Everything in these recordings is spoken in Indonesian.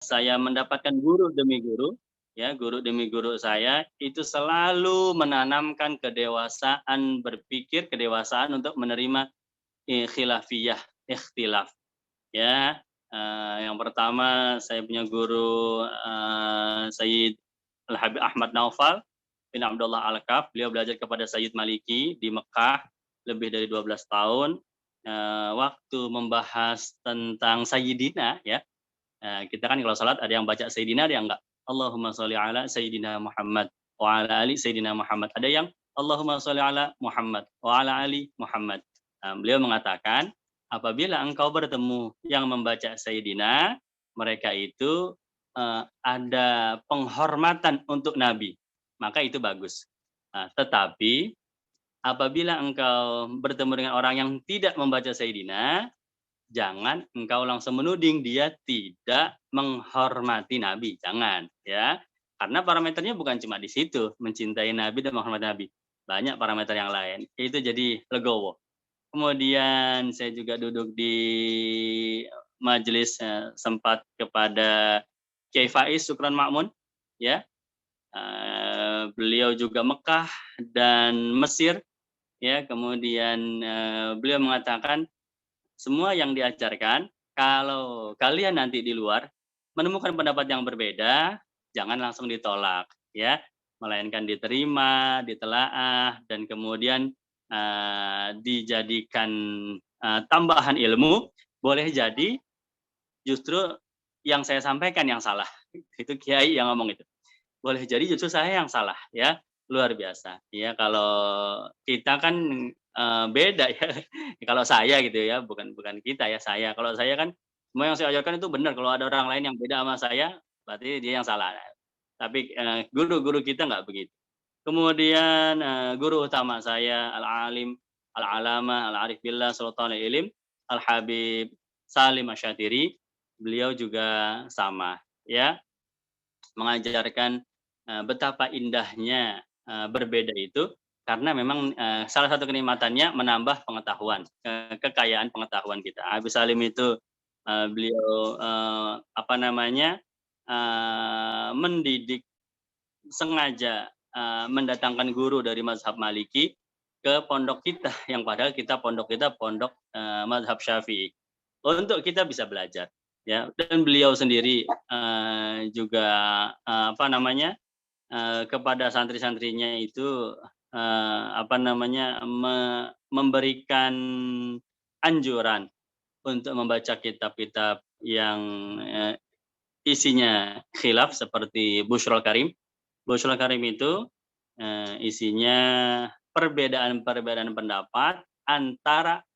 saya mendapatkan guru demi guru, ya, guru demi guru saya, itu selalu menanamkan kedewasaan berpikir, kedewasaan untuk menerima khilafiyah, ikhtilaf, ya. Yang pertama saya punya guru, Sayyid Al-Habib Ahmad Naufal bin Abdullah Al-Kaf, beliau belajar kepada Sayyid Maliki di Mekah lebih dari 12 tahun. Waktu membahas tentang Sayyidina, ya, kita kan kalau salat ada yang baca Sayyidina, ada yang enggak. Allahumma sholli ala Sayyidina Muhammad wa ala ali Sayyidina Muhammad. Ada yang Allahumma sholli ala Muhammad wa ala ali Muhammad. Beliau mengatakan, apabila engkau bertemu yang membaca Sayyidina, mereka itu ada penghormatan untuk Nabi, maka itu bagus. Tetapi apabila engkau bertemu dengan orang yang tidak membaca Sayyidina, jangan engkau langsung menuding dia tidak menghormati Nabi, jangan, ya. Karena parameternya bukan cuma di situ, mencintai Nabi dan menghormati Nabi. Banyak parameter yang lain. Itu jadi legowo. Kemudian saya juga duduk di majelis sempat kepada Kiai Faiz Syukran Ma'mun, ya. Beliau juga Mekah dan Mesir, ya. Kemudian beliau mengatakan, semua yang diajarkan, kalau kalian nanti di luar menemukan pendapat yang berbeda, jangan langsung ditolak, ya, melainkan diterima, ditelaah, dan kemudian dijadikan tambahan ilmu. Boleh jadi justru yang saya sampaikan yang salah. Itu kiai yang ngomong itu. Boleh jadi justru saya yang salah, ya. Luar biasa. Ya, kalau kita kan beda ya. Kalau saya gitu ya, bukan kita ya, saya. Kalau saya kan semua yang saya ajarkan itu benar. Kalau ada orang lain yang beda sama saya, berarti dia yang salah. Tapi guru-guru kita nggak begitu. Kemudian guru utama saya Al-Alim, Al-Alama, Al-Arif Billah, Sultanul Ilim, Al-Habib Salim Asyatiri, beliau juga sama, ya, mengajarkan betapa indahnya berbeda itu, karena memang salah satu kenikmatannya menambah pengetahuan, kekayaan pengetahuan kita. Habib Salim itu beliau mendidik sengaja mendatangkan guru dari mazhab Maliki ke pondok kita, yang padahal pondok kita mazhab Syafi'i, untuk kita bisa belajar, ya. Dan beliau sendiri juga kepada santri-santrinya itu memberikan anjuran untuk membaca kitab-kitab yang isinya khilaf, seperti Bushrul Karim. Bushrul Karim itu isinya perbedaan-perbedaan pendapat antara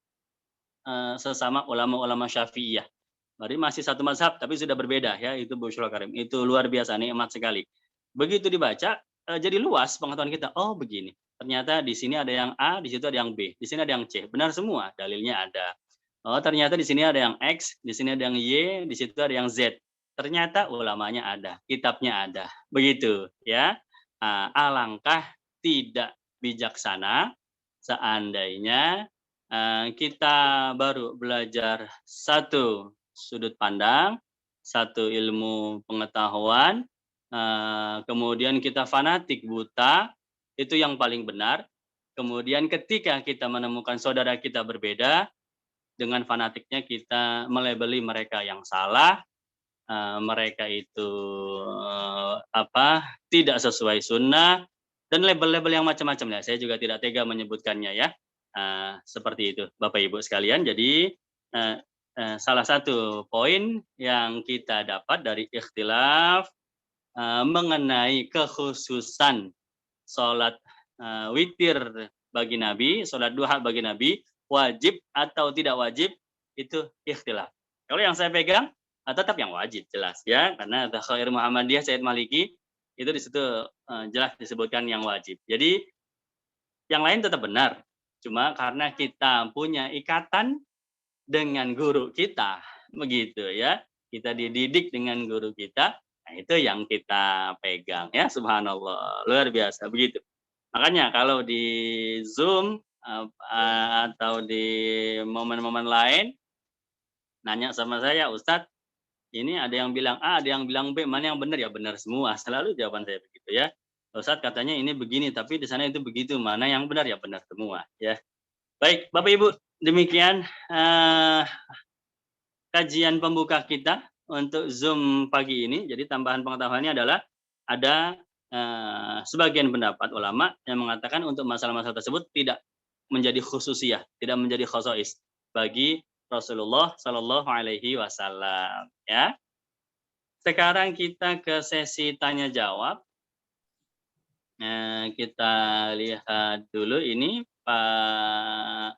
sesama ulama-ulama Syafi'iyah. Berarti masih satu mazhab tapi sudah berbeda, ya. Itu Bushrul Karim. Itu luar biasa, nikmat sekali. Begitu dibaca jadi luas pengetahuan kita. Oh, begini. Ternyata di sini ada yang A, di situ ada yang B, di sini ada yang C. Benar semua, dalilnya ada. Oh, ternyata di sini ada yang X, di sini ada yang Y, di situ ada yang Z. Ternyata ulamanya ada, kitabnya ada. Begitu, ya. Alangkah tidak bijaksana seandainya kita baru belajar satu sudut pandang, satu ilmu pengetahuan, kemudian kita fanatik buta, itu yang paling benar. Kemudian ketika kita menemukan saudara kita berbeda, dengan fanatiknya kita melabeli mereka yang salah, mereka itu tidak sesuai sunnah, dan label-label yang macam-macam ya. Saya juga tidak tega menyebutkannya, ya. Seperti itu, Bapak Ibu sekalian. Jadi salah satu poin yang kita dapat dari ikhtilaf mengenai kekhususan sholat witir bagi Nabi, sholat duha bagi Nabi, wajib atau tidak wajib, itu ikhtilaf. Kalau yang saya pegang tetap yang wajib, jelas, ya, karena Takhair Muhammadiyah Sayyid Maliki itu di situ jelas disebutkan yang wajib. Jadi yang lain tetap benar, cuma karena kita punya ikatan dengan guru kita, begitu, ya. Kita dididik dengan guru kita, nah itu yang kita pegang, ya. Subhanallah, luar biasa, begitu. Makanya kalau di Zoom atau di momen-momen lain nanya sama saya, Ustadz, ini ada yang bilang A, ada yang bilang B, mana yang benar? Ya benar semua. Selalu jawaban saya begitu ya. Ustadz katanya ini begini, tapi di sana itu begitu. Mana yang benar? Ya benar semua ya. Baik, Bapak Ibu, demikian kajian pembuka kita untuk Zoom pagi ini. Jadi tambahan pengetahuannya adalah ada sebagian pendapat ulama yang mengatakan untuk masalah-masalah tersebut tidak menjadi khususiyah, tidak menjadi khosois bagi Rasulullah Shallallahu Alaihi Wasallam. Ya. Sekarang kita ke sesi tanya jawab. Kita lihat dulu ini Pak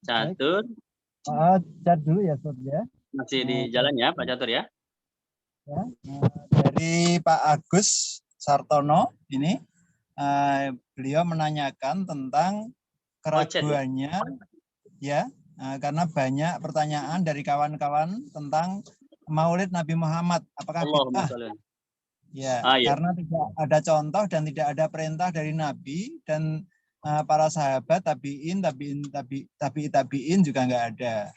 Catur. Chat dulu ya, Sob ya. Masih di jalan ya, Pak Catur ya? Ya. Dari Pak Agus Sartono ini, beliau menanyakan tentang keraguannya, ya, karena banyak pertanyaan dari kawan-kawan tentang Maulid Nabi Muhammad. Apakah bid'ah? Ya, iya. karena tidak ada contoh dan tidak ada perintah dari Nabi dan para sahabat tabiin juga nggak ada.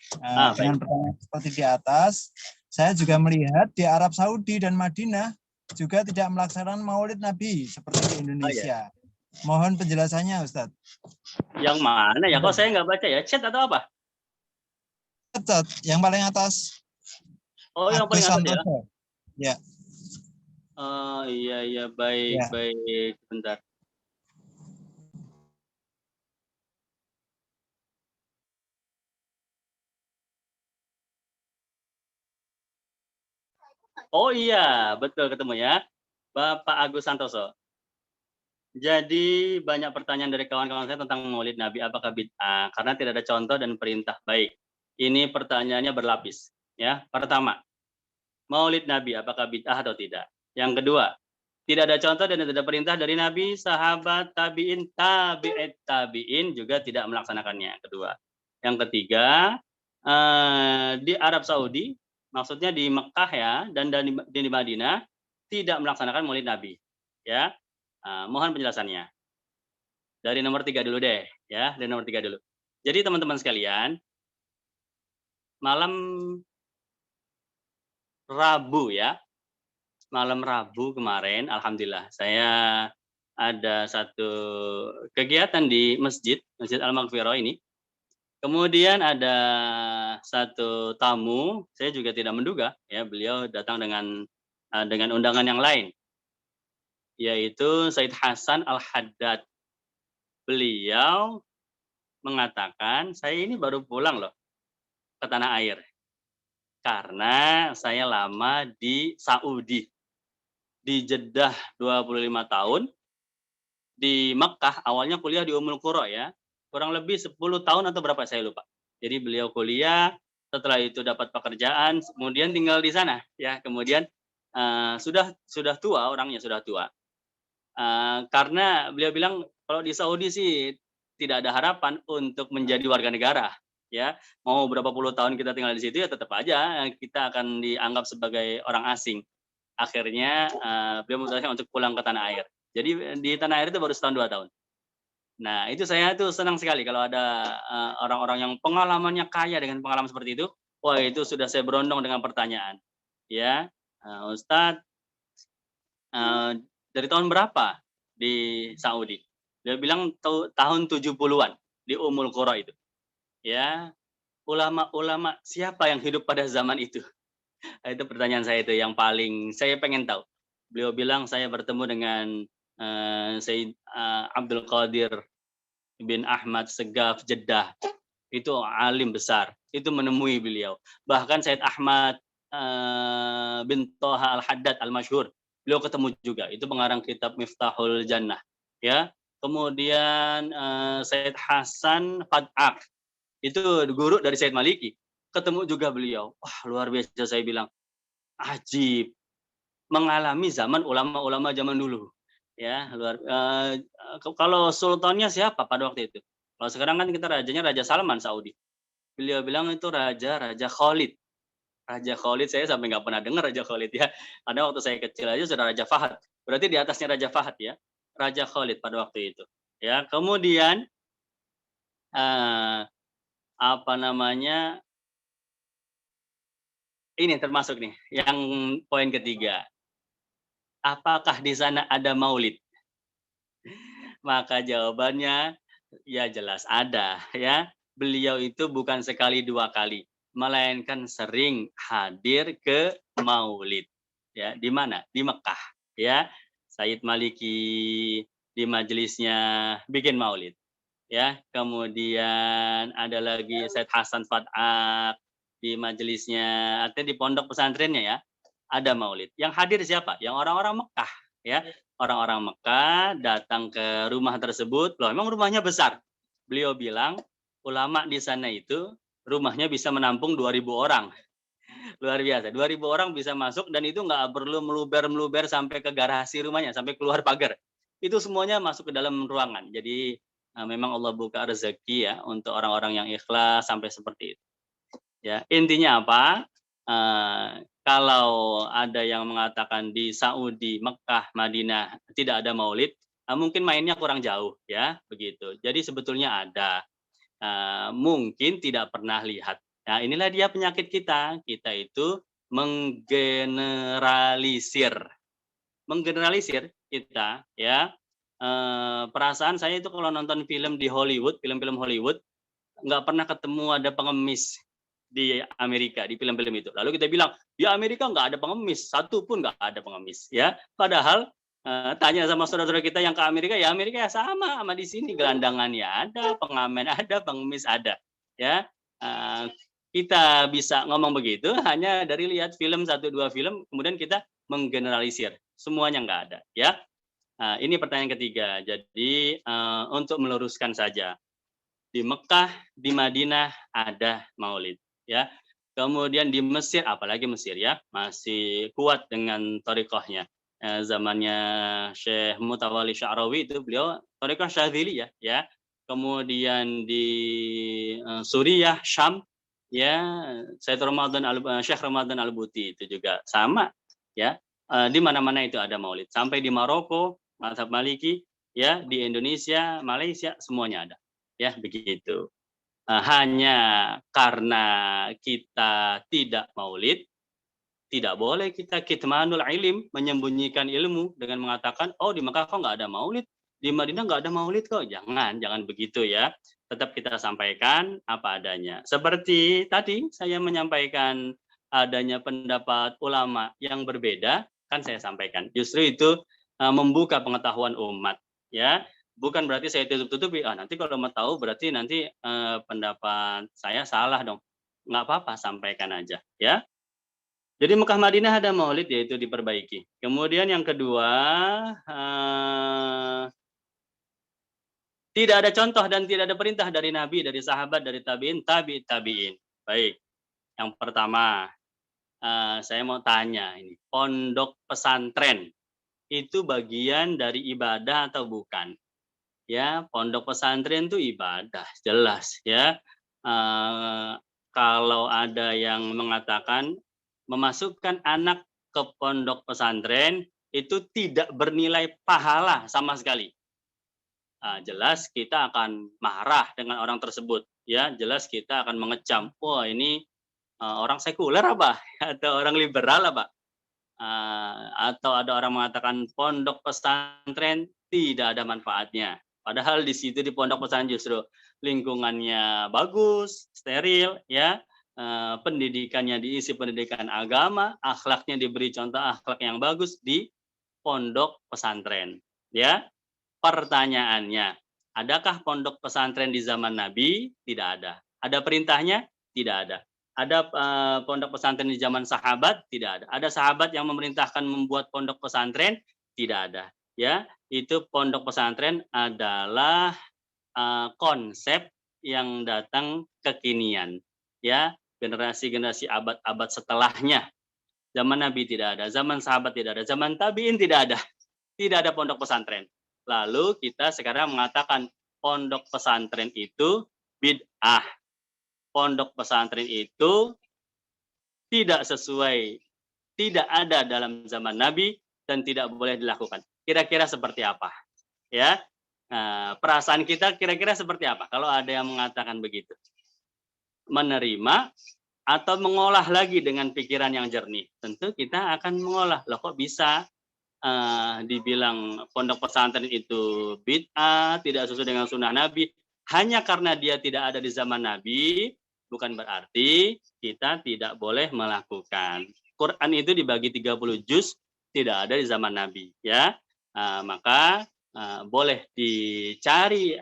Dengan pertanyaan seperti di atas, saya juga melihat di Arab Saudi dan Madinah juga tidak melaksanakan Maulid Nabi seperti di Indonesia. Mohon penjelasannya, Ustadz. Yang mana ya? Kok saya nggak baca ya? Chat atau apa? Chat, yang paling atas. Oh, yang paling atas ya? Ya. Oh iya baik ya. Baik bentar. Oh iya, betul ketemu ya. Bapak Agus Santoso. Jadi banyak pertanyaan dari kawan-kawan saya tentang Maulid Nabi, apakah bid'ah? Karena tidak ada contoh dan perintah. Baik, ini pertanyaannya berlapis. Ya, pertama, Maulid Nabi apakah bid'ah atau tidak? Yang kedua, tidak ada contoh dan tidak ada perintah dari Nabi, sahabat, tabi'in, tabi'in juga tidak melaksanakannya. Kedua. Yang ketiga, di Arab Saudi, maksudnya di Mekah ya, dan di Madinah, tidak melaksanakan Maulid Nabi. Ya, mohon penjelasannya. Dari nomor 3 dulu deh, ya, dari nomor 3 dulu. Jadi teman-teman sekalian, malam Rabu ya, malam Rabu kemarin, alhamdulillah, saya ada satu kegiatan di Masjid Al-Maghfirah ini. Kemudian ada satu tamu, saya juga tidak menduga, ya, beliau datang dengan undangan yang lain, yaitu Said Hasan Al-Haddad. Beliau mengatakan, saya ini baru pulang loh ke tanah air, karena saya lama di Saudi, di Jeddah 25 tahun, di Mekah awalnya kuliah di Ummul Qura ya, kurang lebih 10 tahun atau berapa saya lupa. Jadi beliau kuliah, setelah itu dapat pekerjaan, kemudian tinggal di sana ya, kemudian sudah tua, orangnya sudah tua. Karena beliau bilang kalau di Saudi sih tidak ada harapan untuk menjadi warga negara ya. Mau berapa puluh tahun kita tinggal di situ ya tetap aja kita akan dianggap sebagai orang asing. Akhirnya beliau memutuskan untuk pulang ke tanah air. Jadi di tanah air itu baru setahun 2 tahun. Nah, itu saya tuh senang sekali kalau ada orang-orang yang pengalamannya kaya dengan pengalaman seperti itu. Wah, itu sudah saya berondong dengan pertanyaan. Ya, Ustadz, dari tahun berapa di Saudi? Dia bilang tahun 70-an di Ummul Qura itu. Ya, ulama-ulama siapa yang hidup pada zaman itu? Itu pertanyaan saya itu yang paling saya pengen tahu. Beliau bilang saya bertemu dengan Sayyid Abdul Qadir bin Ahmad Segaf Jeddah. Itu alim besar. Itu menemui beliau. Bahkan Sayyid Ahmad bin Toha Al-Haddad Al-Masyhur. Beliau ketemu juga. Itu pengarang kitab Miftahul Jannah. Ya. Kemudian Sayyid Hasan Fad'aq. Itu guru dari Sayyid Maliki. Ketemu juga beliau. Wah, luar biasa saya bilang. Ajib. Mengalami zaman ulama-ulama zaman dulu. Ya, kalau sultannya siapa pada waktu itu? Kalau sekarang kan kita rajanya Raja Salman Saudi. Beliau bilang itu Raja Khalid. Raja Khalid saya sampai nggak pernah dengar Raja Khalid ya. Karena waktu saya kecil aja sudah Raja Fahad. Berarti di atasnya Raja Fahad ya. Raja Khalid pada waktu itu. Ya, kemudian apa namanya? ini termasuk nih yang poin ketiga. Apakah di sana ada maulid? Maka jawabannya ya jelas ada ya. Beliau itu bukan sekali dua kali, melainkan sering hadir ke maulid. Ya, di mana? Di Mekah, ya. Sayyid Maliki di majelisnya bikin maulid, ya. Kemudian ada lagi Said Hasan Fat'ak di majelisnya, artinya di pondok pesantrennya ya, ada maulid. Yang hadir siapa? Yang orang-orang Mekah, ya. Orang-orang Mekah datang ke rumah tersebut. Loh, emang rumahnya besar. Beliau bilang, ulama di sana itu rumahnya bisa menampung 2.000 orang. Luar biasa. 2.000 orang bisa masuk dan itu nggak perlu meluber-meluber sampai ke garasi rumahnya, sampai keluar pagar. Itu semuanya masuk ke dalam ruangan. Jadi memang Allah buka rezeki ya untuk orang-orang yang ikhlas sampai seperti itu. Ya, intinya apa? Kalau ada yang mengatakan di Saudi, Mekah, Madinah tidak ada maulid, mungkin mainnya kurang jauh ya, begitu. Jadi sebetulnya ada, mungkin tidak pernah lihat. Nah, inilah dia penyakit kita. Kita itu menggeneralisir, kita ya. Perasaan saya itu kalau nonton film di Hollywood, film-film Hollywood, nggak pernah ketemu ada pengemis di Amerika di film-film itu. Lalu kita bilang di Amerika nggak ada pengemis, satu pun nggak ada pengemis, ya. Padahal tanya sama saudara-saudara kita yang ke Amerika, ya Amerika ya sama di sini, gelandangannya ada, pengamen ada, pengemis ada, ya. Kita bisa ngomong begitu hanya dari lihat film satu dua film, kemudian kita menggeneralisir, semuanya nggak ada, ya. Ini pertanyaan ketiga. Jadi untuk meluruskan saja, di Mekah, di Madinah ada maulid, ya. Kemudian di Mesir, apalagi Mesir ya, masih kuat dengan thariqahnya. Zamannya Syekh Mutawalli Sya'rawi itu beliau thariqah Syadzili ya. Kemudian di Suriah, Syam, ya, Syekh Ramadan Al-Buti itu juga sama, ya. Di mana-mana itu ada maulid. Sampai di Maroko, mazhab Maliki, ya, di Indonesia, Malaysia, semuanya ada. Ya, begitu. Hanya karena kita tidak maulid, tidak boleh kita kitmanul ilim, menyembunyikan ilmu dengan mengatakan, oh di Mekah kok nggak ada maulid, di Madinah nggak ada maulid kok. Jangan begitu ya. Tetap kita sampaikan apa adanya. Seperti tadi saya menyampaikan adanya pendapat ulama yang berbeda, kan saya sampaikan. Justru itu membuka pengetahuan umat, ya. Bukan berarti saya tutup-tutupi, nanti kalau mau tahu berarti nanti pendapat saya salah dong. Nggak apa-apa, sampaikan aja, ya. Jadi Mekah Madinah ada maulid, yaitu diperbaiki. Kemudian yang kedua, tidak ada contoh dan tidak ada perintah dari Nabi, dari sahabat, dari tabiin, tabi'in. Baik, yang pertama, saya mau tanya ini, pondok pesantren itu bagian dari ibadah atau bukan? Ya, pondok pesantren itu ibadah, jelas ya. Kalau ada yang mengatakan memasukkan anak ke pondok pesantren itu tidak bernilai pahala sama sekali. Jelas kita akan marah dengan orang tersebut, ya. Jelas kita akan mengecam, wah ini orang sekuler apa? Atau orang liberal apa? Atau ada orang mengatakan pondok pesantren tidak ada manfaatnya. Padahal di situ di pondok pesantren justru lingkungannya bagus, steril, ya, pendidikannya diisi pendidikan agama, akhlaknya diberi contoh akhlak yang bagus di pondok pesantren. Ya, pertanyaannya, adakah pondok pesantren di zaman Nabi? Tidak ada. Ada perintahnya? Tidak ada. Ada pondok pesantren di zaman sahabat? Tidak ada. Ada sahabat yang memerintahkan membuat pondok pesantren? Tidak ada. Ya, itu pondok pesantren adalah konsep yang datang kekinian. Ya, generasi-generasi abad-abad setelahnya. Zaman Nabi tidak ada, zaman sahabat tidak ada, zaman tabiin tidak ada. Tidak ada pondok pesantren. Lalu kita sekarang mengatakan pondok pesantren itu bid'ah. Pondok pesantren itu tidak sesuai, tidak ada dalam zaman Nabi dan tidak boleh dilakukan. Kira-kira seperti apa? Ya, perasaan kita kira-kira seperti apa kalau ada yang mengatakan begitu? Menerima atau mengolah lagi dengan pikiran yang jernih, tentu kita akan mengolah. Loh kok bisa dibilang pondok pesantren itu bid'ah, tidak sesuai dengan sunnah Nabi, hanya karena dia tidak ada di zaman Nabi, bukan berarti kita tidak boleh melakukan. Quran itu dibagi 30 juz, tidak ada di zaman Nabi, ya. Maka boleh dicari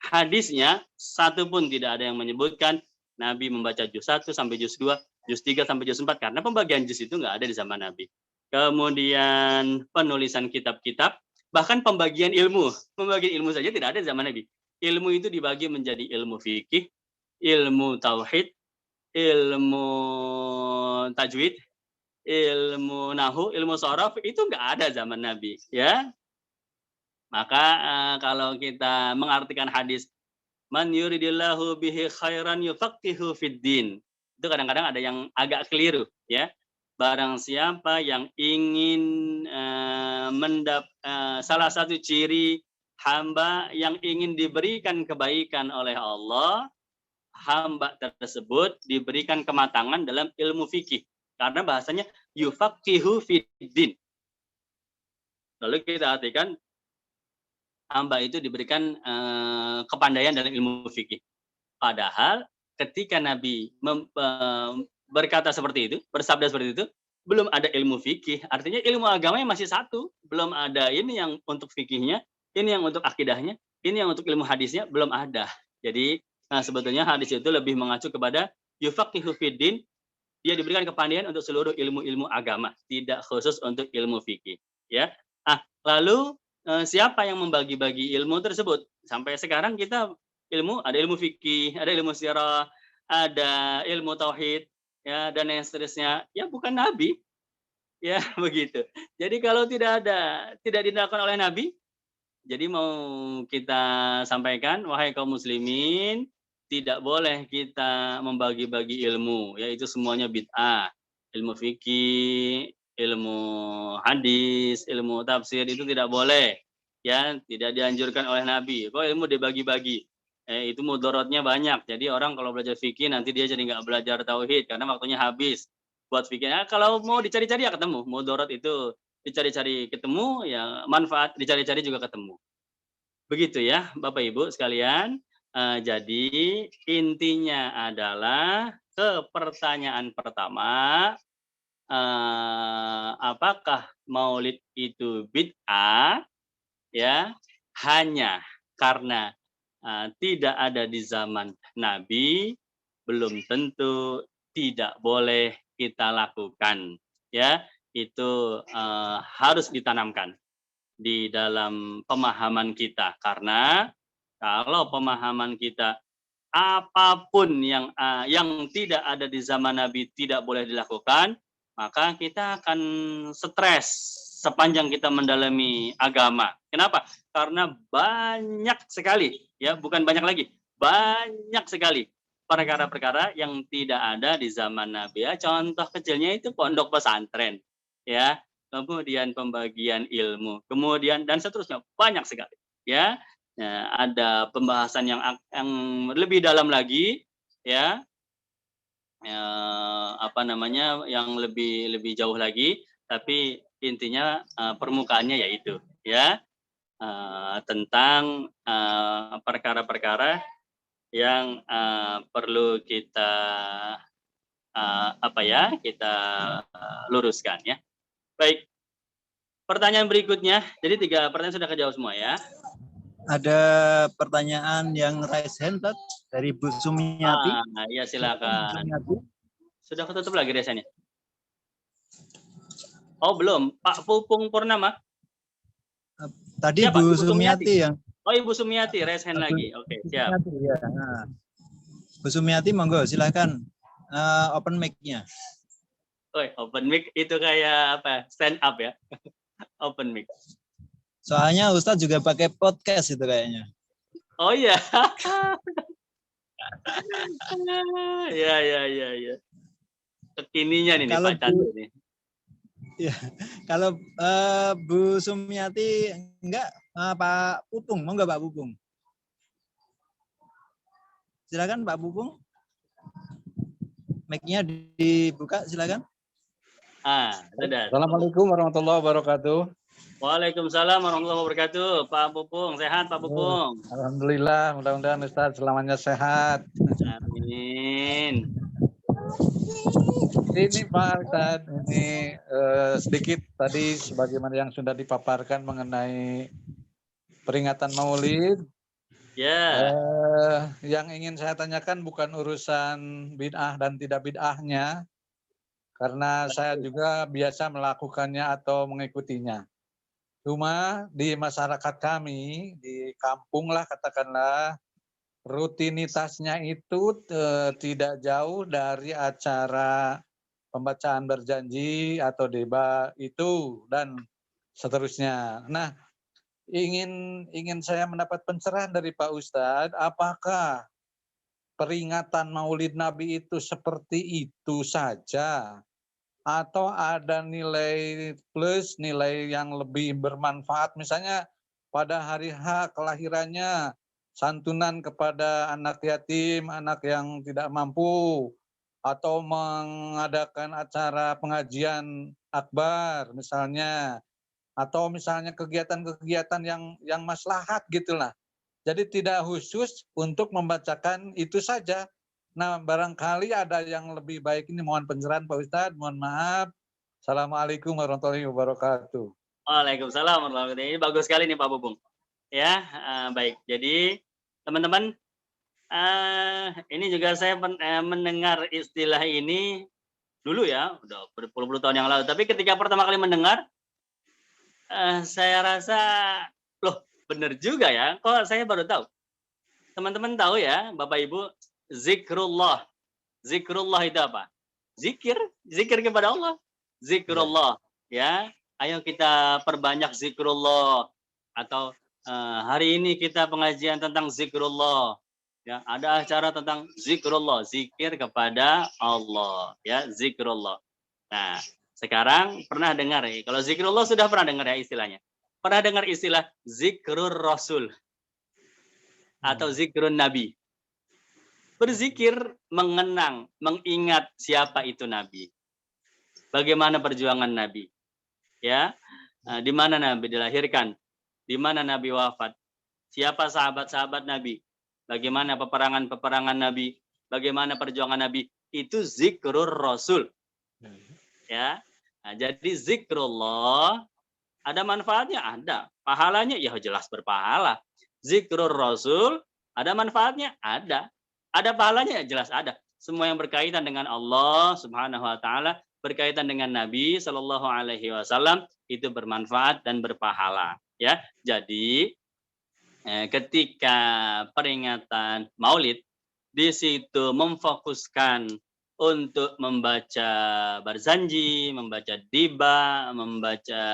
hadisnya, satu pun tidak ada yang menyebutkan Nabi membaca juz 1 sampai juz 2, juz 3 sampai juz 4, karena pembagian juz itu nggak ada di zaman Nabi. Kemudian penulisan kitab-kitab, bahkan pembagian ilmu saja tidak ada di zaman Nabi. Ilmu itu dibagi menjadi ilmu fikih, ilmu tauhid, ilmu tajwid, ilmu nahu, ilmu sorof, itu nggak ada zaman Nabi, ya. Maka kalau kita mengartikan hadis man yuridillahu bihi khairan yufaqihu fid din, itu kadang-kadang ada yang agak keliru, ya. Barang siapa yang ingin salah satu ciri hamba yang ingin diberikan kebaikan oleh Allah, hamba tersebut diberikan kematangan dalam ilmu fikih. Karena bahasanya yufaqihu fiddin. Lalu kita artikan hamba itu diberikan kepandaian dalam ilmu fikih. Padahal ketika Nabi berkata seperti itu, bersabda seperti itu, belum ada ilmu fikih. Artinya ilmu agamanya masih satu. Belum ada ini yang untuk fikihnya, ini yang untuk akidahnya, ini yang untuk ilmu hadisnya, belum ada. Jadi sebetulnya hadis itu lebih mengacu kepada yufaqihu fiddin, dia diberikan kepandaian untuk seluruh ilmu-ilmu agama, tidak khusus untuk ilmu fikih. Ya. Lalu siapa yang membagi-bagi ilmu tersebut? Sampai sekarang kita ada ilmu fikih, ada ilmu sirah, ada ilmu tauhid, ya, dan yang seterusnya, ya bukan Nabi, ya begitu. Jadi kalau tidak dilakukan oleh Nabi, jadi mau kita sampaikan, wahai kaum muslimin, tidak boleh kita membagi-bagi ilmu, yaitu semuanya bid'ah. Ilmu fikih, ilmu hadis, ilmu tafsir itu tidak boleh, ya, tidak dianjurkan oleh Nabi. Kok ilmu dibagi-bagi? Itu mudorotnya banyak. Jadi orang kalau belajar fikih nanti dia jadi nggak belajar tauhid karena waktunya habis buat fikih. Kalau mau dicari-cari ya ketemu. Mudorot itu dicari-cari ketemu, ya manfaat dicari-cari juga ketemu. Begitu ya Bapak Ibu sekalian. Jadi intinya adalah ke pertanyaan pertama, apakah maulid itu bid'ah, ya, hanya karena tidak ada di zaman Nabi, belum tentu tidak boleh kita lakukan, ya. Itu harus ditanamkan di dalam pemahaman kita, karena kalau pemahaman kita apapun yang tidak ada di zaman Nabi tidak boleh dilakukan, maka kita akan stres sepanjang kita mendalami agama. Kenapa? Karena banyak sekali, ya, bukan banyak lagi, banyak sekali perkara-perkara yang tidak ada di zaman Nabi. Ya, contoh kecilnya itu pondok pesantren, ya, kemudian pembagian ilmu, kemudian dan seterusnya, banyak sekali, ya. Ya, ada pembahasan yang lebih dalam lagi, ya, yang lebih jauh lagi, tapi intinya permukaannya yaitu, ya, tentang perkara-perkara yang perlu kita kita luruskan, ya. Baik, pertanyaan berikutnya. Jadi 3 pertanyaan sudah kejawab semua, ya. Ada pertanyaan yang raise hand dari Bu Sumiati. Ya silakan. Sudah ketutup lagi rasanya? Oh belum, Pak Pupung Purnama. Tadi ya, Bu Sumiati yang. Oh Ibu Sumiati, raise hand lagi. Oke, siap. Ya. Nah, Bu Sumiati, monggo silakan open mic-nya. Open mic itu kayak apa? Stand up ya? Open mic. Soalnya Ustadz juga pakai podcast itu kayaknya. Oh iya. Ya. Kekininya nih Pak Chandra nih. Ya, kalau Bu Sumiati enggak, Pak Pupung, monggo Pak Pupung. Silakan Pak Pupung. Mic-nya dibuka, silakan. Sudah. Assalamualaikum warahmatullahi wabarakatuh. Waalaikumsalam warahmatullahi wabarakatuh. Pak Pupung, sehat Pak Pupung? Alhamdulillah, mudah-mudahan Ustaz selamanya sehat. Amin. Ini Pak Ustaz, ini sedikit tadi sebagaimana yang sudah dipaparkan mengenai peringatan Maulid. Ya. Yang ingin saya tanyakan bukan urusan bid'ah dan tidak bid'ahnya, karena saya juga biasa melakukannya atau mengikutinya. Cuma di masyarakat kami, di kampung lah katakanlah, rutinitasnya itu tidak jauh dari acara pembacaan berjanji atau debat itu dan seterusnya. Nah, ingin saya mendapat pencerahan dari Pak Ustadz, apakah peringatan Maulid Nabi itu seperti itu saja atau ada nilai plus, nilai yang lebih bermanfaat, misalnya pada hari H kelahirannya santunan kepada anak yatim, anak yang tidak mampu, atau mengadakan acara pengajian akbar misalnya, atau misalnya kegiatan-kegiatan yang maslahat gitulah. Jadi tidak khusus untuk membacakan itu saja. Nah, barangkali ada yang lebih baik ini, mohon pencerahan Pak Ustadz, mohon maaf. Assalamualaikum warahmatullahi wabarakatuh. Waalaikumsalam warahmatullahi wabarakatuh. Ini bagus sekali nih Pak Pupung. Ya, baik. Jadi teman-teman, ini juga saya mendengar istilah ini dulu ya, udah berpuluh-puluh tahun yang lalu. Tapi ketika pertama kali mendengar, saya rasa, loh benar juga ya, kok saya baru tahu. Teman-teman tahu ya, Bapak Ibu, zikrullah. Zikrullah itu apa? Zikir kepada Allah. Zikrullah, ya. Ayo kita perbanyak zikrullah. Atau hari ini kita pengajian tentang zikrullah. Ya, ada acara tentang zikrullah, zikir kepada Allah, ya, zikrullah. Nah, sekarang pernah dengar ya, kalau zikrullah sudah pernah dengar ya istilahnya. Pernah dengar istilah zikrur rasul atau zikrun nabi. Berzikir, mengenang, mengingat siapa itu nabi. Bagaimana perjuangan nabi. Ya, di mana nabi dilahirkan, di mana nabi wafat, siapa sahabat-sahabat nabi, bagaimana peperangan-peperangan nabi, bagaimana perjuangan nabi, itu zikrur rasul. Ya. Nah, jadi zikrullah ada manfaatnya, ada. Pahalanya ya jelas berpahala. Zikrur rasul ada manfaatnya, ada. Ada pahalanya ya jelas ada. Semua yang berkaitan dengan Allah Subhanahu wa taala, berkaitan dengan Nabi Shallallahu alaihi wasallam itu bermanfaat dan berpahala, ya. Jadi ketika peringatan Maulid di situ memfokuskan untuk membaca barzanji, membaca diba, membaca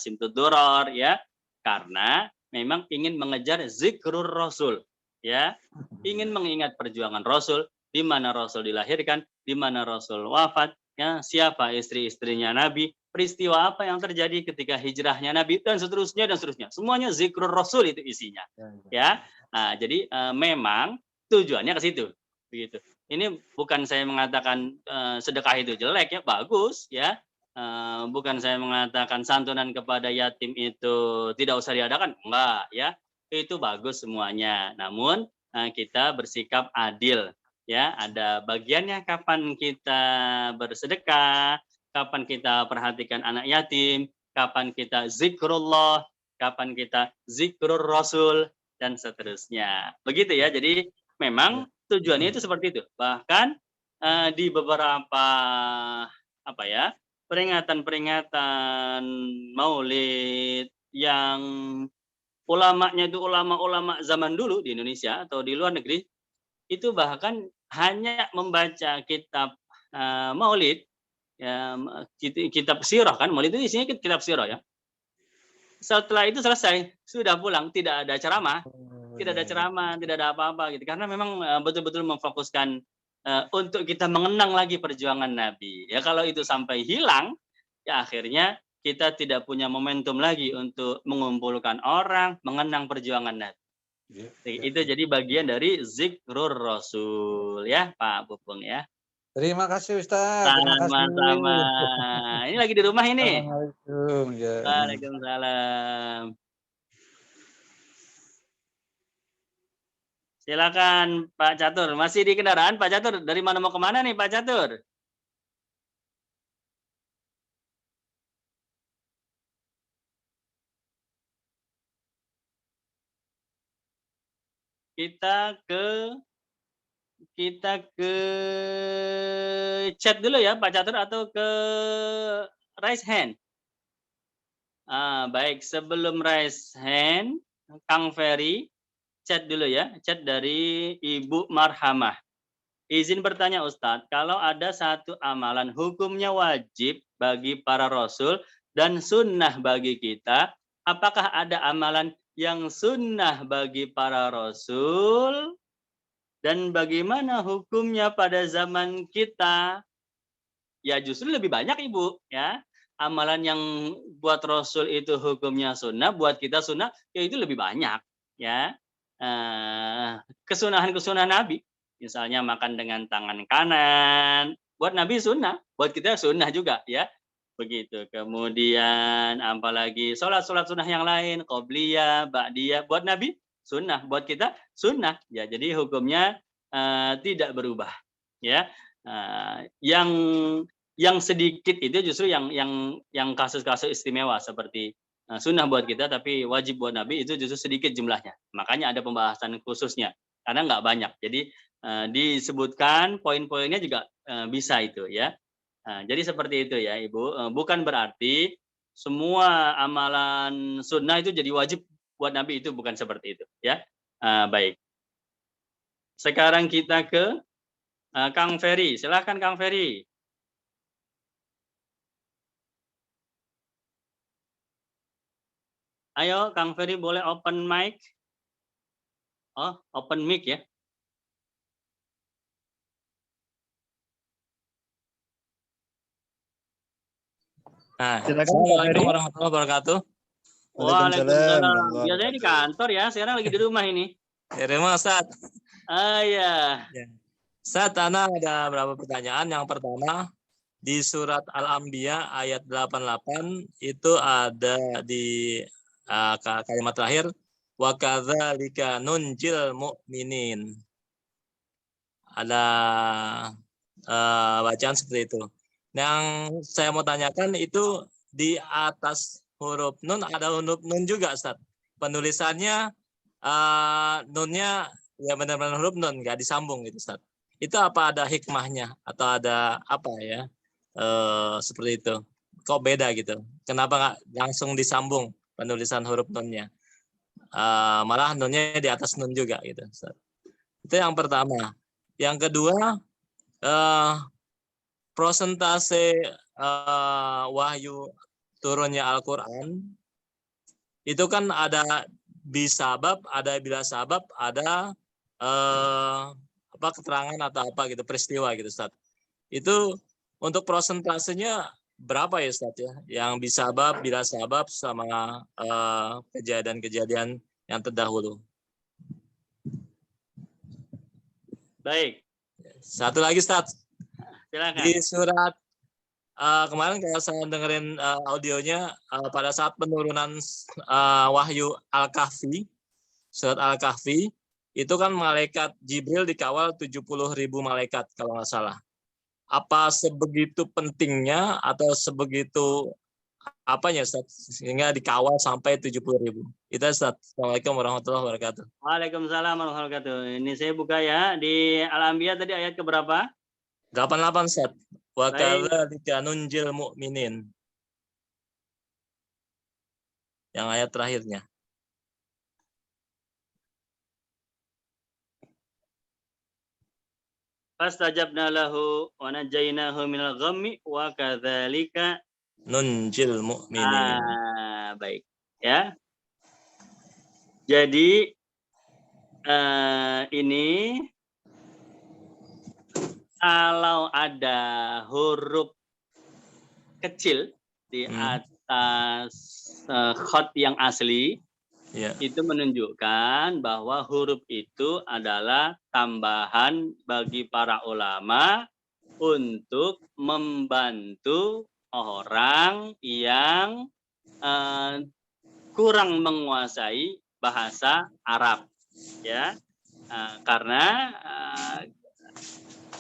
simtud duror, ya, karena memang ingin mengejar zikrur rasul, ya, ingin mengingat perjuangan Rasul, di mana Rasul dilahirkan, di mana Rasul wafat, ya, siapa istri-istrinya Nabi, peristiwa apa yang terjadi ketika hijrahnya Nabi, dan seterusnya dan seterusnya. Semuanya zikrur Rasul itu isinya, ya. Nah, jadi memang tujuannya ke situ, begitu. Ini bukan saya mengatakan sedekah itu jelek, ya, bagus, ya. Bukan saya mengatakan santunan kepada yatim itu tidak usah diadakan, enggak, ya. Itu bagus semuanya. Namun kita bersikap adil, ya. Ada bagiannya kapan kita bersedekah, kapan kita perhatikan anak yatim, kapan kita zikrullah, kapan kita zikrur rasul, dan seterusnya. Begitu ya. Jadi memang tujuannya itu seperti itu. Bahkan di beberapa peringatan-peringatan Maulid yang ulamanya itu ulama-ulama zaman dulu di Indonesia atau di luar negeri, itu bahkan hanya membaca kitab Maulid, ya, kitab sirah kan, Maulid itu isinya kitab sirah, ya. Setelah itu selesai, sudah pulang, tidak ada ceramah, tidak ada apa-apa gitu. Karena memang betul-betul memfokuskan untuk kita mengenang lagi perjuangan Nabi. Ya, kalau itu sampai hilang, ya akhirnya kita tidak punya momentum lagi untuk mengumpulkan orang, mengenang perjuangan Nabi. Itu jadi bagian dari zikrur rasul, ya Pak Pupung, ya. Terima kasih Ustaz. Terima kasih. Sama-sama. Ini lagi di rumah ini. Assalamualaikum. Ya. Waalaikumsalam. Silakan Pak Catur. Masih di kendaraan Pak Catur? Dari mana mau kemana nih Pak Catur? Kita ke chat dulu ya Pak Catur atau ke raise hand? Baik, sebelum raise hand, Kang Ferry, chat dulu ya, chat dari Ibu Marhamah. Izin bertanya Ustadz, kalau ada satu amalan hukumnya wajib bagi para rasul dan sunnah bagi kita, apakah ada amalan yang sunnah bagi para rasul? Dan bagaimana hukumnya pada zaman kita? Ya justru lebih banyak Ibu, ya. Amalan yang buat Rasul itu hukumnya sunnah, buat kita sunnah, ya itu lebih banyak, ya. Kesunahan-kesunahan Nabi, misalnya makan dengan tangan kanan, buat Nabi sunnah, buat kita sunnah juga, ya. Begitu. Kemudian apalagi sholat-sholat sunnah yang lain, qobliyah, ba'diyah, buat Nabi sunnah, buat kita sunnah. Ya, jadi hukumnya tidak berubah, ya. Yang sedikit itu justru yang kasus-kasus istimewa seperti sunnah buat kita tapi wajib buat Nabi itu justru sedikit jumlahnya. Makanya ada pembahasan khususnya karena nggak banyak. Jadi disebutkan poin-poinnya juga bisa itu ya. Jadi seperti itu ya Ibu. Bukan berarti semua amalan sunnah itu jadi wajib buat Nabi, itu bukan seperti itu ya. Baik. Sekarang kita ke Kang Ferry. Silahkan Kang Ferry. Ayo Kang Ferry boleh open mic. Oh, open mic ya. Nah, Assalamualaikum warahmatullahi wabarakatuh. Waalaikumsalam. Biasanya di kantor ya, sekarang lagi di rumah ini. Di rumah Ustaz. Ya. Ustaz, Ana ada beberapa pertanyaan. Yang pertama, di surat Al-Anbiya ayat 88 itu ada di kalimat terakhir wa kadzalika nunjil mu'minin. Ada bacaan seperti itu. Yang saya mau tanyakan itu di atas huruf nun ada huruf nun juga, Ustaz. Penulisannya nunnya ya benar-benar huruf nun, nggak disambung gitu, Ustaz. Itu apa ada hikmahnya atau ada apa ya? Seperti itu. Kok beda gitu? Kenapa nggak langsung disambung penulisan huruf nunnya? Malah nunnya di atas nun juga gitu, Ustaz. Itu yang pertama. Yang kedua, prosentase wahyu turunnya Al-Quran itu kan ada bisabab, ada bila sabab, ada keterangan atau apa gitu, peristiwa gitu, Ustaz. Itu untuk prosentasenya berapa ya, Ustaz ya? Yang bisabab, bila sabab sama kejadian-kejadian yang terdahulu. Baik. Satu lagi, Ustaz. Silakan. Di surat kemarin kalau saya dengerin audionya pada saat penurunan wahyu Al-Kahfi, surat Al-Kahfi, itu kan malaikat Jibril dikawal 70.000 malaikat kalau nggak salah. Apa sebegitu pentingnya atau sebegitu apanya, Ustaz, sehingga dikawal sampai 70.000? Itu, Ustaz. Assalamualaikum warahmatullahi wabarakatuh. Waalaikumsalam warahmatullahi wabarakatuh. Ini saya buka ya di Al-Anbiya tadi ayat keberapa? 88, Ustaz. Wa kadzalika nunjil mu'minin. Yang ayat terakhirnya. Fastajabna lahu wa najainahu minal ghammi wa kadzalika nunjil mu'minin. Baik ya. Jadi ini kalau ada huruf kecil di atas khot yang asli, itu menunjukkan bahwa huruf itu adalah tambahan bagi para ulama untuk membantu orang yang kurang menguasai bahasa Arab, ya. Karena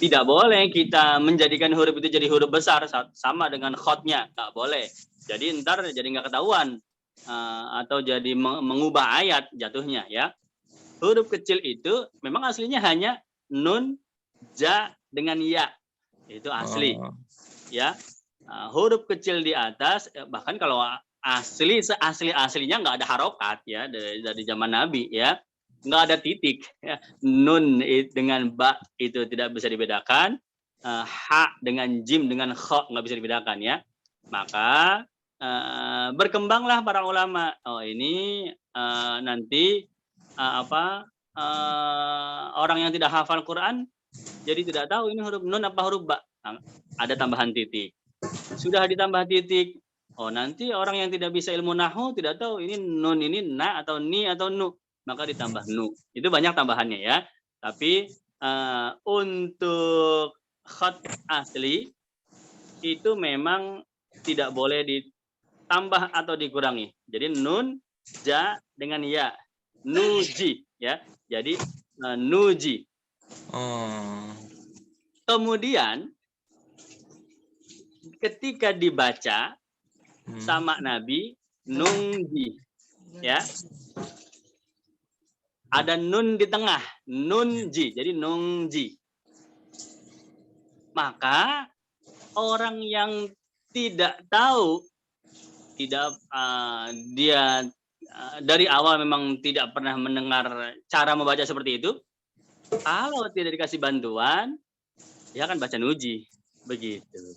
tidak boleh kita menjadikan huruf itu jadi huruf besar sama dengan khotnya, nggak boleh. Jadi ntar jadi nggak ketahuan atau jadi mengubah ayat jatuhnya, ya. Huruf kecil itu memang aslinya hanya nun, ja dengan ya, itu asli, ya. Huruf kecil di atas, bahkan kalau aslinya nggak ada harokat, ya, dari zaman Nabi, ya, nggak ada titik, ya. Nun dengan ba itu tidak bisa dibedakan, ha dengan jim dengan kho nggak bisa dibedakan, ya. Maka berkembanglah para ulama, oh ini nanti orang yang tidak hafal Quran jadi tidak tahu ini huruf nun apa huruf ba. Ada tambahan titik. Sudah ditambah titik, oh nanti orang yang tidak bisa ilmu nahwu tidak tahu ini nun ini na atau ni atau nu, maka ditambah nu. Itu banyak tambahannya, ya. Tapi untuk khat asli itu memang tidak boleh ditambah atau dikurangi. Jadi nun, ja dengan ya, nuji, ya. Jadi nuji. Kemudian ketika dibaca sama Nabi, nungji, ya. Ada nun di tengah, nunji, jadi nungji. Maka orang yang tidak tahu, dia dari awal memang tidak pernah mendengar cara membaca seperti itu, kalau tidak dikasih bantuan, dia akan baca nuji, begitu,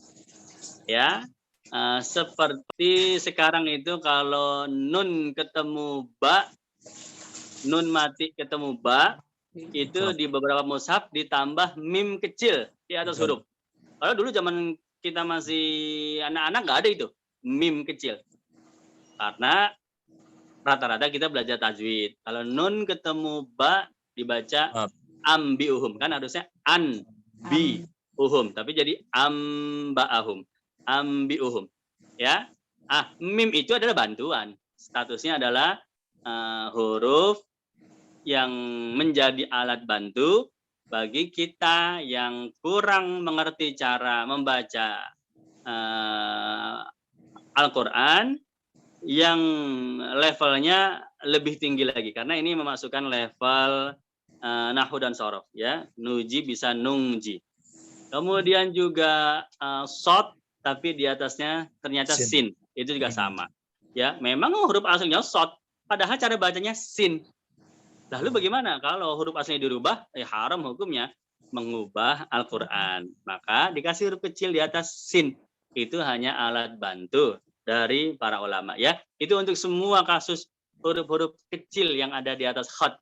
ya. Seperti sekarang itu kalau nun ketemu ba, nun mati ketemu ba, itu di beberapa mushaf ditambah mim kecil di atas huruf. Kalau dulu zaman kita masih anak-anak nggak ada itu mim kecil, karena rata-rata kita belajar tajwid. Kalau nun ketemu ba dibaca ambiuhum, kan harusnya anbiuhum, tapi jadi ambaahum, ambiuhum, ya. Mim itu adalah bantuan, statusnya adalah huruf yang menjadi alat bantu bagi kita yang kurang mengerti cara membaca Al-Quran yang levelnya lebih tinggi lagi, karena ini memasukkan level nahwu dan sorof, ya. Nuji bisa nungji. Kemudian juga sod tapi di atasnya ternyata sin, itu juga sama, ya. Memang huruf aslinya sod, padahal cara bacanya sin. Lalu bagaimana kalau huruf aslinya dirubah? Haram hukumnya mengubah Al-Quran. Maka dikasih huruf kecil di atas sin. Itu hanya alat bantu dari para ulama, ya. Itu untuk semua kasus huruf-huruf kecil yang ada di atas khat,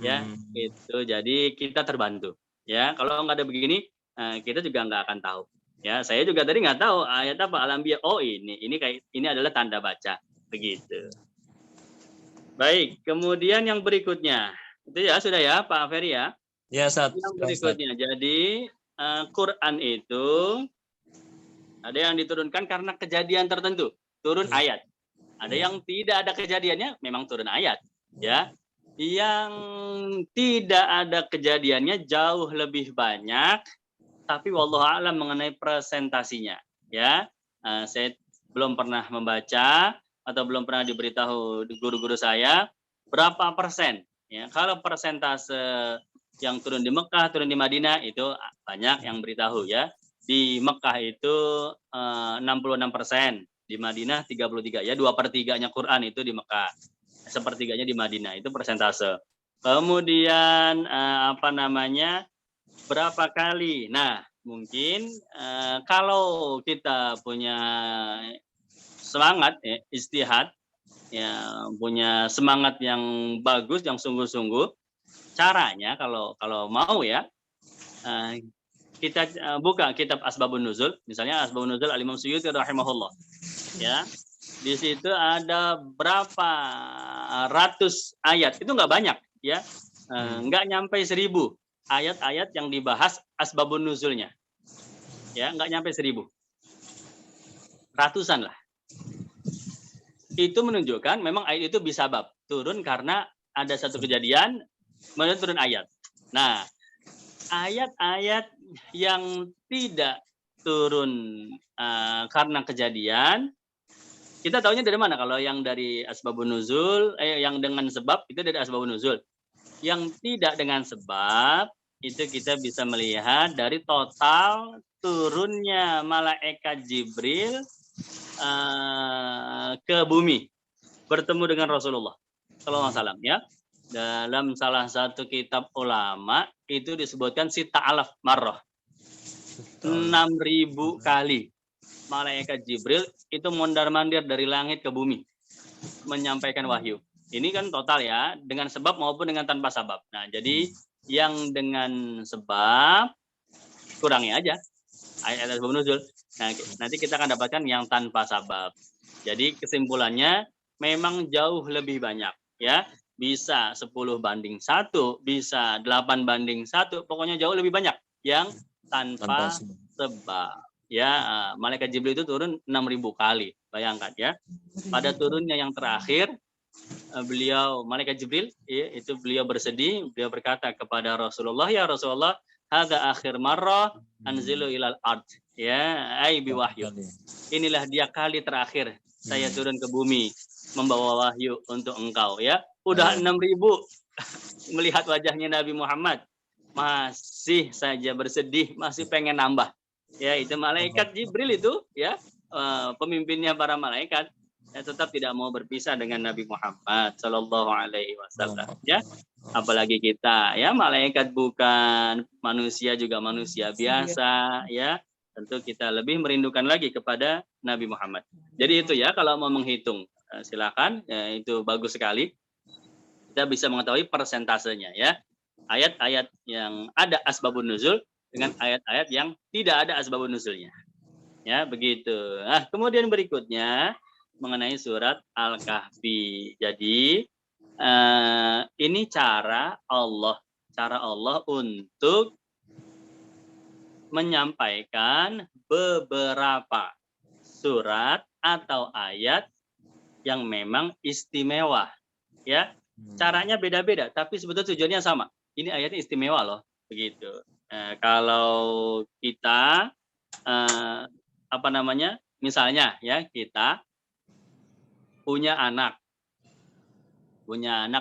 ya. Itu jadi kita terbantu, ya. Kalau nggak ada begini, kita juga nggak akan tahu, ya. Saya juga tadi nggak tahu ayat apa Al-Anbiya. Oh ini adalah tanda baca, begitu. Baik, kemudian yang berikutnya itu ya sudah ya Pak Ferry, ya. Ya, Ustaz. Yang berikutnya, jadi Quran itu ada yang diturunkan karena kejadian tertentu, turun ayat. Ada yang tidak ada kejadiannya, memang turun ayat, ya. Yang tidak ada kejadiannya jauh lebih banyak, tapi wallahu a'lam mengenai presentasinya, ya. Saya belum pernah membaca atau belum pernah diberitahu guru-guru saya berapa persen, ya. Kalau persentase yang turun di Mekah, turun di Madinah itu banyak yang beritahu, ya. Di Mekah itu 66%, di Madinah 33, ya. 2/3-nya Quran itu di Mekah, 1/3-nya di Madinah, itu persentase. Kemudian berapa kali? Nah, mungkin kalau kita punya semangat, ya, istihad, ya, punya semangat yang bagus, yang sungguh-sungguh, caranya kalau mau, ya, kita buka kitab Asbabun Nuzul, misalnya Asbabun Nuzul Al-Imam Suyuti rahimahullah, ya. Di situ ada berapa ratus ayat, itu nggak banyak, ya, nggak nyampe 1000 ayat-ayat yang dibahas Asbabun Nuzulnya. Ya, nggak nyampe 1000. Ratusan lah. Itu menunjukkan memang ayat itu bisabab. Turun karena ada satu kejadian, kemudian turun ayat. Nah, ayat-ayat yang tidak turun karena kejadian, kita tahunya dari mana? Kalau yang dari asbabun nuzul, yang dengan sebab itu dari asbabun nuzul. Yang tidak dengan sebab itu kita bisa melihat dari total turunnya malaikat Jibril ke bumi bertemu dengan Rasulullah sallallahu alaihi wasallam, ya. Dalam salah satu kitab ulama itu disebutkan sita alaf marrah. 6.000 kali malaikat Jibril itu mondar-mandir dari langit ke bumi menyampaikan wahyu. Ini kan total ya, dengan sebab maupun dengan tanpa sebab. Nah, jadi yang dengan sebab kurangi aja ayat sebab nuzul. Nah, nanti kita akan dapatkan yang tanpa sebab. Jadi kesimpulannya memang jauh lebih banyak, ya. Bisa 10 banding 1, bisa 8 banding 1, pokoknya jauh lebih banyak yang tanpa sebab. Ya, malaikat Jibril itu turun 6.000 kali, bayangkan ya. Pada turunnya yang terakhir, beliau malaikat Jibril, ya, itu beliau bersedih, beliau berkata kepada Rasulullah, ya Rasulullah, hadza akhir marrah anzilu ilal ard, ya, ai biwahyu. Inilah dia kali terakhir saya turun ke bumi membawa wahyu untuk engkau, ya. Udah 6.000 melihat wajahnya Nabi Muhammad, masih saja bersedih, masih pengen nambah. Ya, itu malaikat Jibril itu, ya, pemimpinnya para malaikat, ya, tetap tidak mau berpisah dengan Nabi Muhammad Sallallahu Alaihi Wasallam. Ya, apalagi kita, ya, malaikat bukan, manusia juga manusia biasa, ya. Tentu kita lebih merindukan lagi kepada Nabi Muhammad. Jadi itu ya, kalau mau menghitung, silakan, ya, itu bagus sekali. Kita bisa mengetahui persentasenya, ya. Ayat-ayat yang ada asbabun nuzul dengan ayat-ayat yang tidak ada asbabun nuzulnya. Ya, begitu. Nah, kemudian berikutnya mengenai surat Al-Kahfi. Jadi ini cara Allah untuk menyampaikan beberapa surat atau ayat yang memang istimewa, ya. Caranya beda-beda, tapi sebetulnya tujuannya sama. Ini ayatnya istimewa loh, begitu. Kalau kita misalnya ya, kita punya anak 5.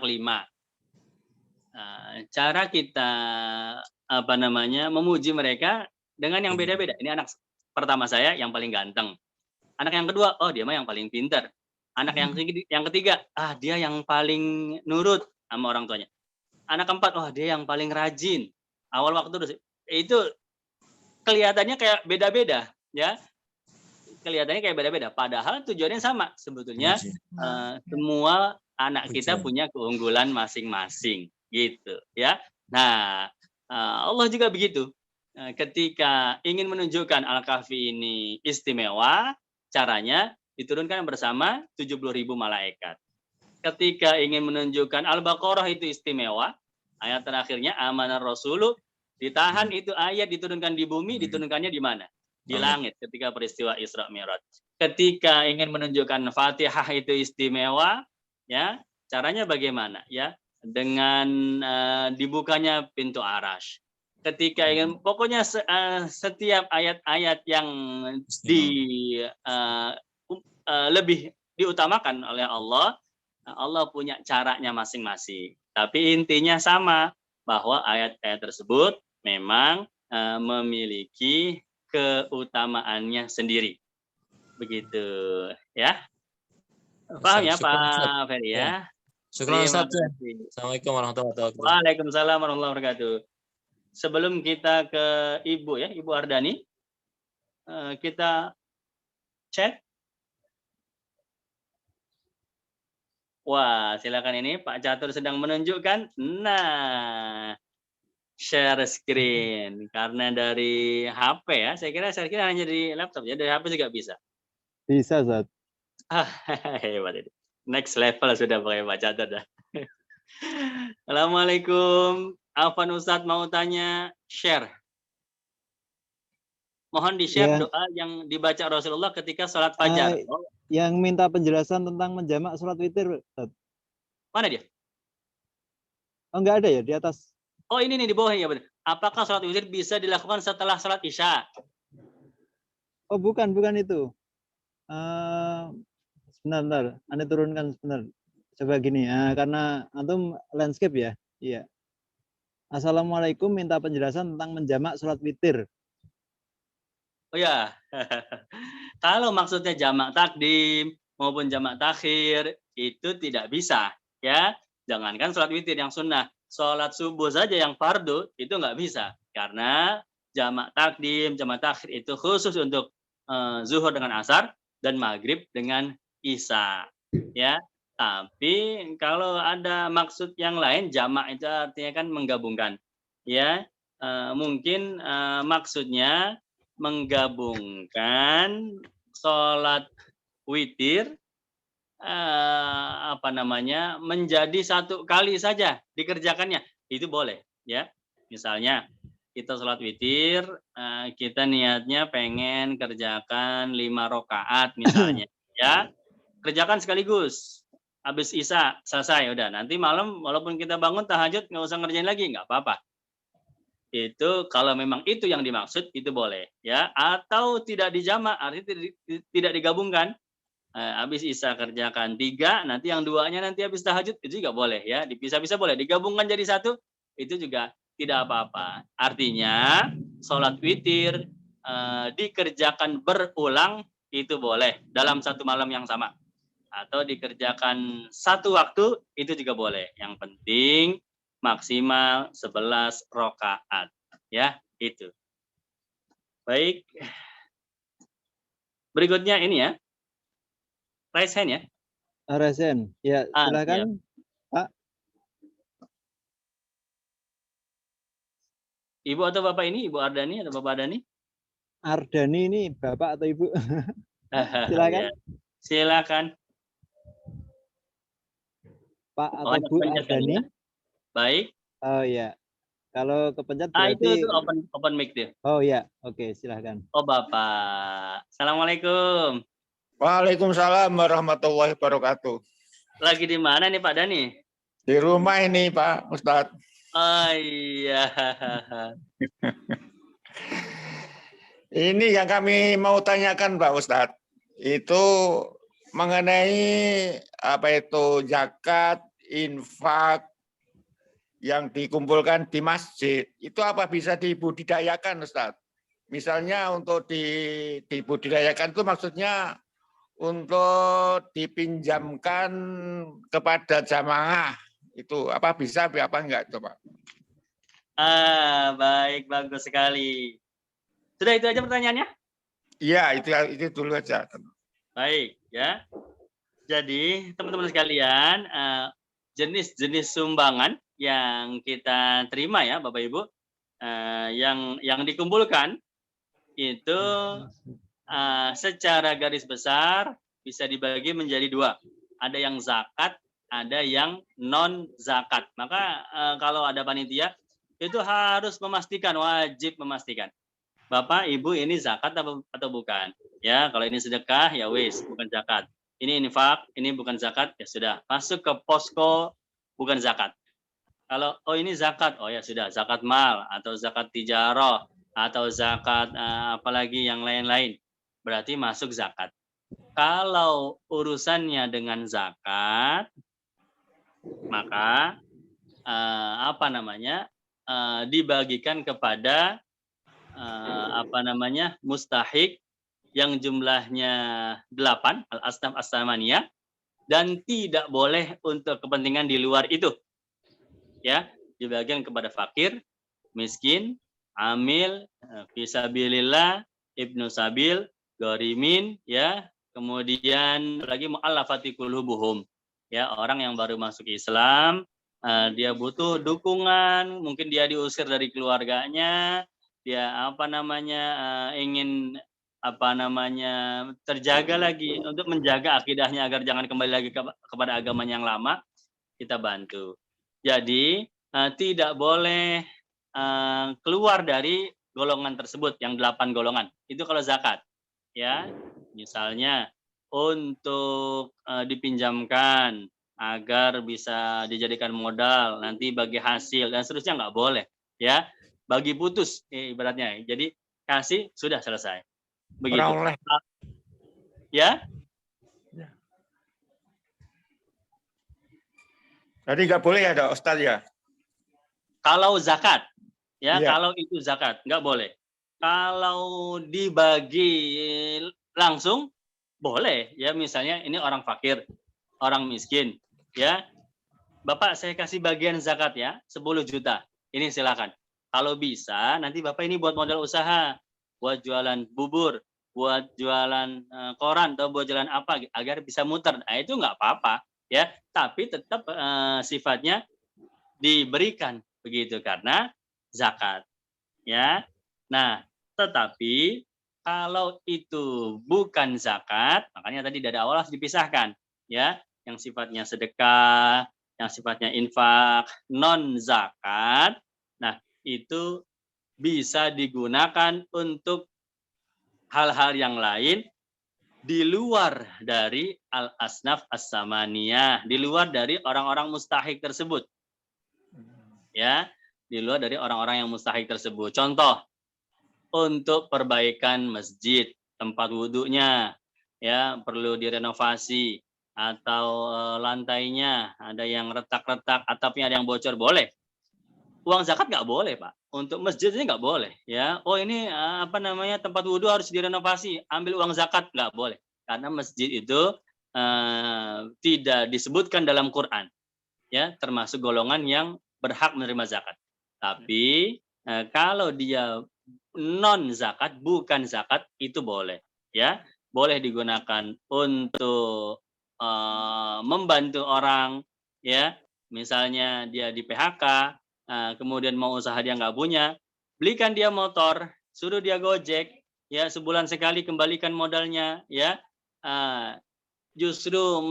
Cara kita memuji mereka dengan yang beda-beda. Ini anak pertama saya yang paling ganteng. Anak yang kedua, oh dia mah yang paling pintar. Anak yang ketiga, dia yang paling nurut sama orang tuanya. Anak keempat, dia yang paling rajin. Awal waktu itu kelihatannya kayak beda-beda, ya. Kelihatannya kayak beda-beda. Padahal tujuannya sama sebetulnya. Semua anak kita punya keunggulan masing-masing, gitu, ya. Nah, Allah juga begitu. Ketika ingin menunjukkan Al-Kahfi ini istimewa, caranya diturunkan bersama 70.000 malaikat. Ketika ingin menunjukkan Al-Baqarah itu istimewa, ayat terakhirnya amanar rasulu, ditahan itu ayat diturunkan di bumi, diturunkannya di mana? Di langit ketika peristiwa Isra Mi'raj. Ketika ingin menunjukkan Fatihah itu istimewa, ya, caranya bagaimana? Ya, dengan dibukanya pintu Arasy. Ketika ingin, pokoknya setiap ayat-ayat yang lebih diutamakan oleh Allah, Allah punya caranya masing-masing. Tapi intinya sama, bahwa ayat-ayat tersebut memang memiliki keutamaannya sendiri. Begitu, ya. Paham ya Pak Ferry, ya? Syukur Ustaz. Assalamualaikum warahmatullahi wabarakatuh. Waalaikumsalam warahmatullahi wabarakatuh. Sebelum kita ke Ibu, ya, Ibu Ardani, kita chat. Wah, silakan, ini Pak Catur sedang menunjukkan. Nah, share screen karena dari HP ya. Saya kira hanya di laptop ya, dari HP juga bisa. Bisa, Zat. Hebat ini. Next level sudah pakai Pak Catur dah. Assalamualaikum. Afwan Ustadz mau tanya share. Mohon di-share Ya. doa yang dibaca Rasulullah ketika sholat fajar. Yang minta penjelasan tentang menjamak sholat witir, Ustaz. Mana dia? Oh, enggak ada ya di atas? Oh, ini nih di bawah ya benar. Apakah sholat witir bisa dilakukan setelah sholat isya? Oh, bukan itu. Sebentar. Anda turunkan sebentar. Coba gini, karena antum landscape ya. Iya. Assalamualaikum, minta penjelasan tentang menjamak sholat witir. Oh ya, kalau maksudnya jamak takdim maupun jamak takhir itu tidak bisa, ya. Jangankan sholat witir yang sunnah, sholat subuh saja yang fardu itu nggak bisa, karena jamak takdim, jamak takhir itu khusus untuk zuhur dengan asar dan maghrib dengan isya, ya. Tapi kalau ada maksud yang lain, jamak itu artinya kan menggabungkan, ya. Mungkin maksudnya menggabungkan sholat witir menjadi satu kali saja dikerjakannya, itu boleh, ya. Misalnya kita sholat witir, kita niatnya pengen kerjakan 5 rakaat misalnya, ya, kerjakan sekaligus, habis isya selesai, udah, nanti malam walaupun kita bangun tahajud nggak usah ngerjain lagi, nggak apa-apa. Itu kalau memang itu yang dimaksud itu boleh, ya. Atau tidak dijamak, artinya tidak digabungkan, habis isya kerjakan 3, nanti yang 2-nya nanti habis tahajud, itu juga boleh, ya. Dipisah-pisah boleh, digabungkan jadi satu itu juga tidak apa-apa. Artinya sholat witir dikerjakan berulang itu boleh dalam satu malam yang sama, atau dikerjakan satu waktu itu juga boleh. Yang penting maksimal 11 rakaat, ya, itu. Baik. Berikutnya ini ya. Raise hand ya. Raise hand. Ya, silakan, Pak. Ibu atau Bapak ini? Ibu Ardani atau Bapak Ardani? Ardani ini Bapak atau Ibu? Silakan. Ya. Silakan. Pak atau Bu Ardani? Ya? Baik. Oh ya. Kalau kepencet berarti itu open mic dia. Oh ya, oke, silahkan. Oh Bapak. Assalamualaikum. Waalaikumsalam warahmatullahi wabarakatuh. Lagi di mana nih Pak Dani? Di rumah ini Pak Ustadz. Oh iya. Ini yang kami mau tanyakan Pak Ustadz. Itu mengenai zakat, infak yang dikumpulkan di masjid, itu apa bisa dibudidayakan Ustadz? Misalnya untuk dibudidayakan itu maksudnya untuk dipinjamkan kepada jamaah, itu apa bisa apa enggak itu Pak? Baik, bagus sekali. Sudah itu aja pertanyaannya? Iya, itu dulu aja. Baik, ya. Jadi teman-teman sekalian, jenis-jenis sumbangan yang kita terima ya Bapak Ibu, yang dikumpulkan itu secara garis besar bisa dibagi menjadi 2. Ada yang zakat, ada yang non zakat. Maka kalau ada panitia itu harus memastikan, wajib memastikan Bapak Ibu ini zakat atau bukan. Ya, kalau ini sedekah ya wis, bukan zakat. Ini infak, ini bukan zakat, ya sudah masuk ke posko bukan zakat. Kalau ini zakat, oh ya sudah, zakat mal atau zakat tijarah atau zakat apalagi yang lain-lain, berarti masuk zakat. Kalau urusannya dengan zakat, maka dibagikan kepada mustahik yang jumlahnya 8, al-asnaf as-samaniyah, dan tidak boleh untuk kepentingan di luar itu. Ya, dibagikan kepada fakir, miskin, amil, fisabilillah, ibnu sabil, gorimin, ya, kemudian lagi mu'allafati qulubuhum, ya, orang yang baru masuk Islam, dia butuh dukungan, mungkin dia diusir dari keluarganya, dia ingin terjaga lagi untuk menjaga akidahnya agar jangan kembali lagi kepada agamanya yang lama, kita bantu. Jadi tidak boleh keluar dari golongan tersebut, yang 8 golongan. Itu kalau zakat. Ya, misalnya untuk dipinjamkan agar bisa dijadikan modal, nanti bagi hasil dan seterusnya nggak boleh. Ya, bagi putus ibaratnya. Jadi kasih sudah selesai. Begitu. Orang Ya. Jadi nggak boleh ya, Dok, Ustaz ya? Kalau zakat, ya, Iya. kalau itu zakat nggak boleh. Kalau dibagi langsung boleh, ya, misalnya ini orang fakir, orang miskin, ya. Bapak saya kasih bagian zakat ya, 10 juta. Ini silakan. Kalau bisa nanti Bapak ini buat modal usaha, buat jualan bubur, buat jualan koran atau buat jualan apa agar bisa muter. Nah, itu nggak apa-apa, ya. Tapi tetap sifatnya diberikan begitu karena zakat, ya. Nah, tetapi kalau itu bukan zakat, makanya tadi dari awal harus dipisahkan, ya, yang sifatnya sedekah, yang sifatnya infak, non zakat. Nah, itu bisa digunakan untuk hal-hal yang lain di luar dari al-asnaf as-samaniyah, di luar dari orang-orang mustahik tersebut. Ya, di luar dari orang-orang yang mustahik tersebut. Contoh, untuk perbaikan masjid, tempat wudhunya, ya, perlu direnovasi, atau lantainya ada yang retak-retak, atapnya ada yang bocor, boleh. Uang zakat nggak boleh, Pak. Untuk masjid ini nggak boleh, ya. Oh, ini tempat wudhu harus direnovasi, ambil uang zakat, nggak boleh. Karena masjid itu tidak disebutkan dalam Quran, ya, termasuk golongan yang berhak menerima zakat. Tapi kalau dia non zakat, bukan zakat, itu boleh, ya, boleh digunakan untuk membantu orang, ya, misalnya dia di PHK, kemudian mau usaha dia nggak punya, belikan dia motor, suruh dia gojek, ya, sebulan sekali kembalikan modalnya, ya, justru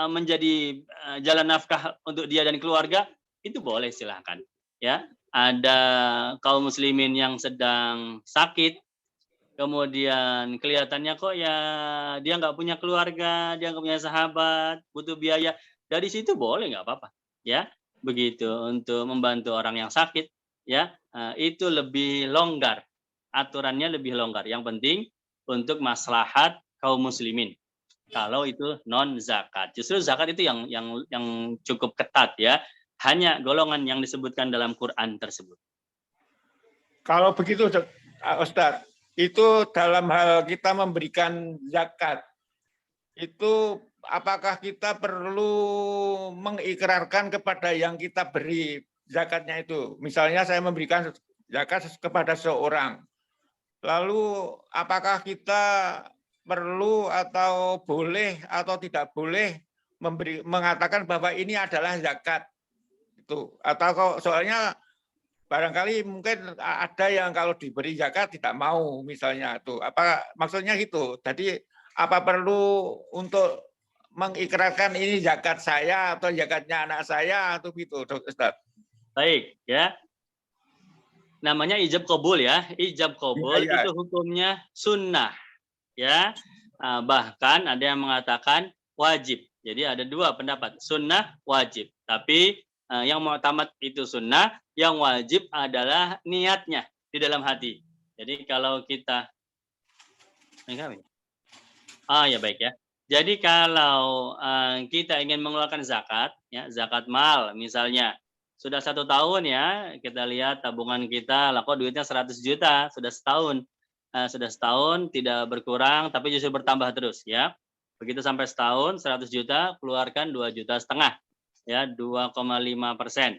menjadi jalan nafkah untuk dia dan keluarga, itu boleh, silahkan, ya. Ada kaum muslimin yang sedang sakit, kemudian kelihatannya kok ya dia nggak punya keluarga, dia nggak punya sahabat, butuh biaya, dari situ boleh, nggak apa-apa, ya, begitu, untuk membantu orang yang sakit, ya, itu lebih longgar, aturannya lebih longgar. Yang penting untuk maslahat kaum muslimin. Kalau itu non zakat, justru zakat itu yang cukup ketat, ya, hanya golongan yang disebutkan dalam Quran tersebut. Kalau begitu, Ustaz, itu dalam hal kita memberikan zakat, itu apakah kita perlu mengikrarkan kepada yang kita beri zakatnya itu? Misalnya saya memberikan zakat kepada seorang, lalu apakah kita perlu atau boleh atau tidak boleh mengatakan bahwa ini adalah zakat? Atau soalnya barangkali mungkin ada yang kalau diberi zakat tidak mau, misalnya tuh, apa maksudnya gitu. Jadi apa perlu untuk mengikrarkan ini zakat saya atau zakatnya anak saya atau gitu, Ustaz? Baik, ya, namanya ijab qabul, ya. Ijab qabul ya. itu hukumnya sunnah, ya. Bahkan ada yang mengatakan wajib. Jadi ada dua pendapat, sunnah, wajib. Tapi yang mu'tamad itu sunnah, yang wajib adalah niatnya di dalam hati. Jadi kalau kita ya baik, ya. Jadi kalau kita ingin mengeluarkan zakat, ya, zakat mal misalnya, sudah 1 tahun, ya, kita lihat tabungan kita, lah kok duitnya 100 juta, sudah setahun tidak berkurang, tapi justru bertambah terus, ya. Begitu sampai setahun, 100 juta, keluarkan 2,5 juta, ya, 2,5%.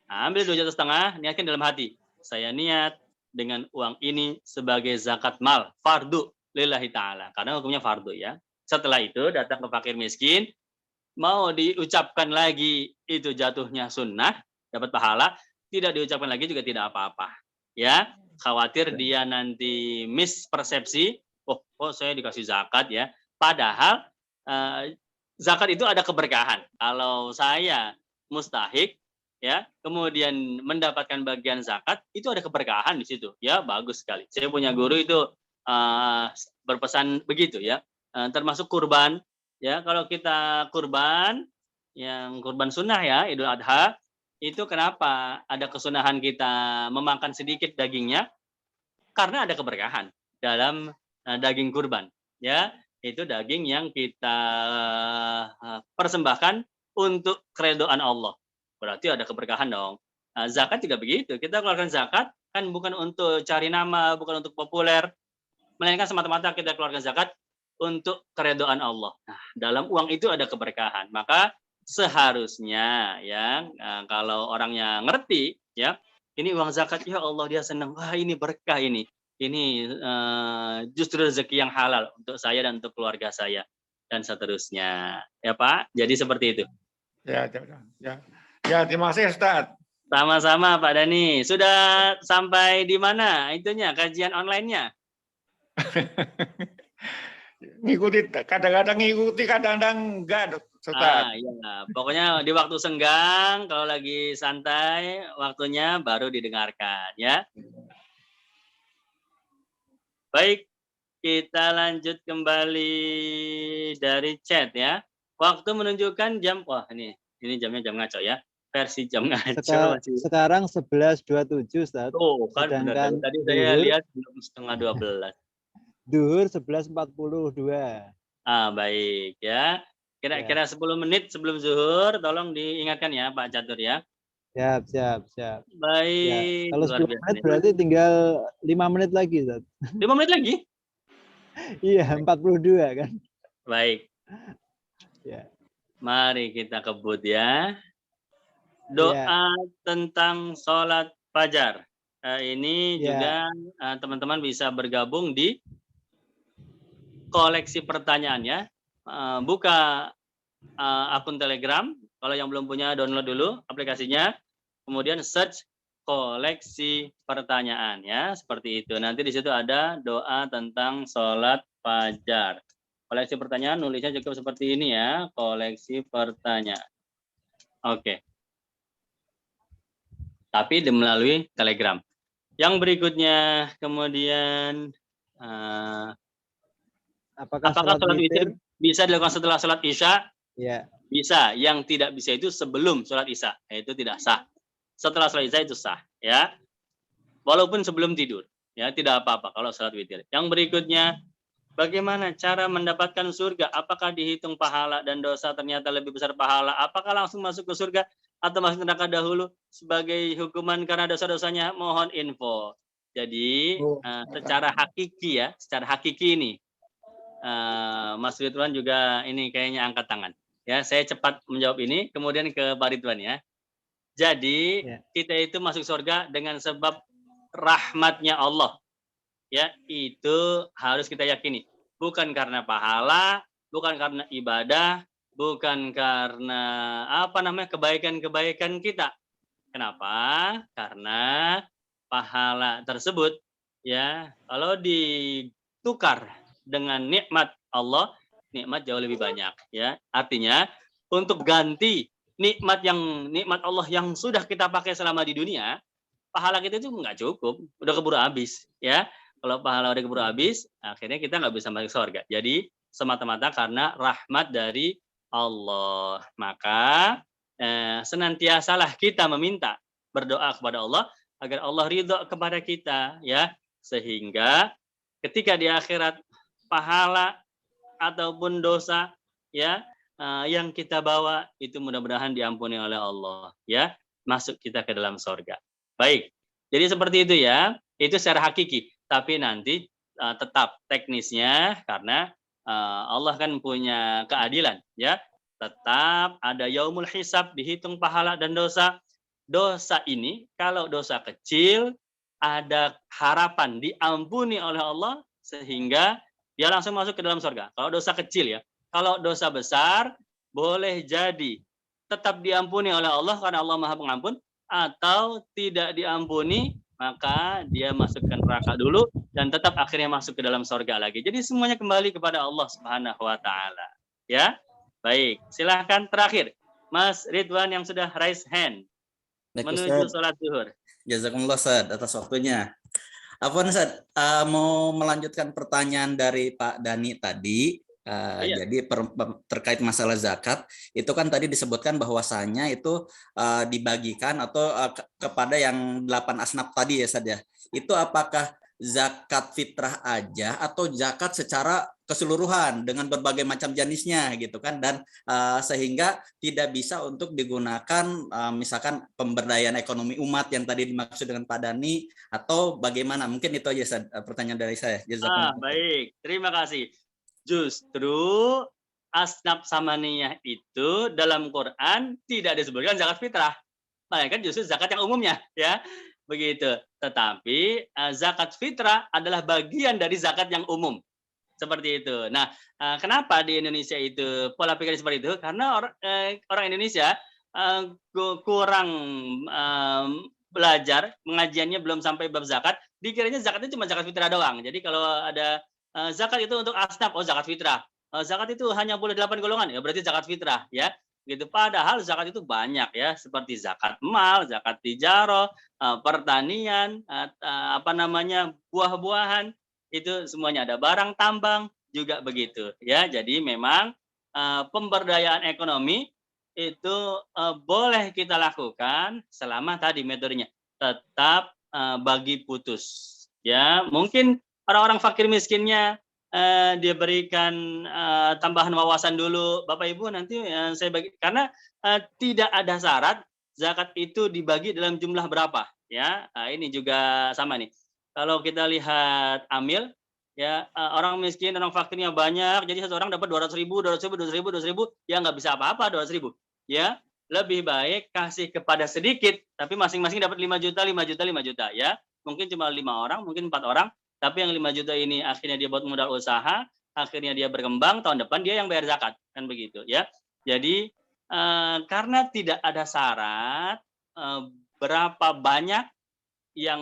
Nah, ambil 2,5 juta, niatkan dalam hati. Saya niat dengan uang ini sebagai zakat mal, fardu lillahi ta'ala. Karena hukumnya fardu, ya. Setelah itu datang ke fakir miskin, mau diucapkan lagi itu jatuhnya sunnah, dapat pahala, tidak diucapkan lagi juga tidak apa-apa. Ya, khawatir dia nanti mispersepsi, oh saya dikasih zakat, ya. Padahal zakat itu ada keberkahan. Kalau saya mustahik, ya, kemudian mendapatkan bagian zakat, itu ada keberkahan di situ. Ya, bagus sekali. Saya punya guru itu berpesan begitu ya. Termasuk kurban, ya, kalau kita kurban yang kurban sunnah ya, Idul Adha, itu kenapa ada kesunahan kita memakan sedikit dagingnya? Karena ada keberkahan dalam daging kurban, ya. Itu daging yang kita persembahkan untuk keridhaan Allah. Berarti ada keberkahan dong. Zakat juga begitu. Kita keluarkan zakat kan bukan untuk cari nama, bukan untuk populer, melainkan semata-mata kita keluarkan zakat untuk keridhaan Allah. Nah, dalam uang itu ada keberkahan. Maka seharusnya ya kalau orangnya ngerti ya, ini uang zakat, ya Allah dia senang, wah ini berkah ini justru rezeki yang halal untuk saya dan untuk keluarga saya dan seterusnya ya Pak. Jadi seperti itu. Ya, terima kasih Ustaz. Sama-sama Pak Dani. Sudah sampai di mana itunya kajian online-nya? Ngikuti, kadang-kadang ngikuti, kadang-kadang enggak, Ustaz. Ya. Pokoknya di waktu senggang, kalau lagi santai, waktunya baru didengarkan ya. Baik, kita lanjut kembali dari chat ya. Waktu menunjukkan jam, wah ini jamnya jam ngaco ya. Versi jam ngaco. Sekarang 11.27 Ustaz. Oh, kan benar. Tadi saya lihat setengah 12. Duhur 11.42. Baik ya. Kira-kira 10 menit sebelum zuhur, tolong diingatkan ya Pak Catur ya. Siap. Baik. Ya. Kalau 10 menit berarti tinggal 5 menit lagi, Ustaz. 5 menit lagi? Iya, 42 kan. Baik. Ya. Mari kita kebut ya. Doa tentang sholat fajar. Ini juga teman-teman bisa bergabung di koleksi pertanyaannya. Buka akun Telegram. Kalau yang belum punya, download dulu aplikasinya. Kemudian search koleksi pertanyaan ya, seperti itu. Nanti di situ ada doa tentang sholat fajar. Koleksi pertanyaan nulisnya cukup seperti ini ya, koleksi pertanyaan. Oke. Tapi melalui Telegram. Yang berikutnya kemudian apakah sholat witir bisa dilakukan setelah sholat Isya? Ya. Bisa. Yang tidak bisa itu sebelum sholat Isya, yaitu tidak sah. Setelah sholat Isya itu sah, ya. Walaupun sebelum tidur, ya tidak apa-apa kalau sholat witir. Yang berikutnya, bagaimana cara mendapatkan surga? Apakah dihitung pahala dan dosa ternyata lebih besar pahala? Apakah langsung masuk ke surga atau masuk neraka dahulu sebagai hukuman karena dosa-dosanya? Mohon info. Jadi secara hakiki ini, Mas Ridwan juga ini kayaknya angkat tangan. Ya, saya cepat menjawab ini, kemudian ke Pak Ridwan ya. Jadi kita itu masuk surga dengan sebab rahmatnya Allah. Ya, itu harus kita yakini. Bukan karena pahala, bukan karena ibadah, bukan karena kebaikan-kebaikan kita. Kenapa? Karena pahala tersebut ya, kalau ditukar dengan nikmat Allah, nikmat jauh lebih banyak ya. Artinya untuk ganti nikmat Allah yang sudah kita pakai selama di dunia, pahala kita itu nggak cukup, udah keburu habis ya. Kalau pahala udah keburu habis, akhirnya kita nggak bisa masuk surga. Jadi semata-mata karena rahmat dari Allah. Maka senantiasalah kita meminta, berdoa kepada Allah agar Allah ridho kepada kita ya, sehingga ketika di akhirat pahala ataupun dosa ya yang kita bawa itu mudah-mudahan diampuni oleh Allah ya, masuk kita ke dalam surga. Baik. Jadi seperti itu ya. Itu secara hakiki. Tapi nanti tetap teknisnya karena Allah kan punya keadilan ya. Tetap ada yaumul hisab, dihitung pahala dan dosa. Dosa ini kalau dosa kecil ada harapan diampuni oleh Allah sehingga dia langsung masuk ke dalam surga. Kalau dosa kecil ya. Kalau dosa besar boleh jadi tetap diampuni oleh Allah karena Allah Maha Pengampun, atau tidak diampuni maka dia masuk ke neraka dulu dan tetap akhirnya masuk ke dalam surga lagi. Jadi semuanya kembali kepada Allah Subhanahu wa taala. Ya. Baik, silahkan terakhir Mas Ridwan yang sudah raise hand. Baik, menuju Ustaz. sholat zuhur. Jazakumullah Ustaz atas waktunya. Afwan Ustaz, mau melanjutkan pertanyaan dari Pak Dani tadi. Iya. Jadi terkait masalah zakat, itu kan tadi disebutkan bahwasanya itu dibagikan atau kepada yang 8 asnaf tadi ya Ustaz ya. Itu apakah zakat fitrah aja atau zakat secara keseluruhan dengan berbagai macam jenisnya gitu kan, dan sehingga tidak bisa untuk digunakan misalkan pemberdayaan ekonomi umat yang tadi dimaksud dengan Pak Dani, atau bagaimana? Mungkin itu aja Ustaz, pertanyaan dari saya. Baik, terima kasih. Justru asnaf samaniyah itu dalam Quran tidak disebutkan zakat fitrah, melainkan justru zakat yang umumnya, ya begitu. Tetapi zakat fitrah adalah bagian dari zakat yang umum, seperti itu. Nah, kenapa di Indonesia itu pola pikir seperti itu? Karena orang Indonesia kurang belajar, pengajiannya belum sampai bab zakat, dikiranya zakatnya cuma zakat fitrah doang. Jadi kalau ada zakat itu untuk asnaf, oh zakat fitrah. Zakat itu hanya boleh 8 golongan, ya berarti zakat fitrah, ya. Gitu. Padahal zakat itu banyak ya, seperti zakat mal, zakat tijarah, pertanian, buah-buahan, itu semuanya ada, barang tambang juga begitu, ya. Jadi memang pemberdayaan ekonomi itu boleh kita lakukan selama tadi metodenya tetap bagi putus, ya. Mungkin orang-orang fakir miskinnya dia berikan tambahan wawasan dulu, Bapak Ibu nanti saya bagi, karena tidak ada syarat zakat itu dibagi dalam jumlah berapa, ya. Ini juga sama nih. Kalau kita lihat amil, ya orang miskin, orang fakirnya banyak, jadi satu orang dapat 200.000, ya nggak bisa apa-apa 200.000, ya. Lebih baik kasih kepada sedikit, tapi masing-masing dapat 5 juta, 5 juta, 5 juta, ya. Mungkin cuma 5 orang, mungkin 4 orang, tapi yang 5 juta ini akhirnya dia buat modal usaha, akhirnya dia berkembang, tahun depan dia yang bayar zakat, kan begitu, ya. Jadi karena tidak ada syarat berapa banyak yang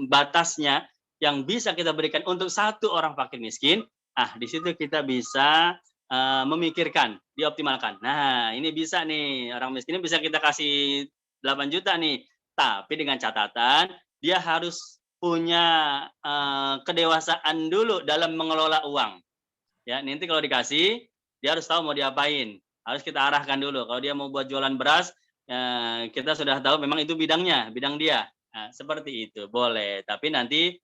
batasnya yang bisa kita berikan untuk satu orang fakir miskin, di situ kita bisa memikirkan, dioptimalkan. Nah, ini bisa nih, orang miskin bisa kita kasih 8 juta nih, tapi dengan catatan dia harus punya kedewasaan dulu dalam mengelola uang. Ya, nanti kalau dikasih, dia harus tahu mau diapain. Harus kita arahkan dulu. Kalau dia mau buat jualan beras, kita sudah tahu memang itu bidangnya, bidang dia. Nah, seperti itu, boleh. Tapi nanti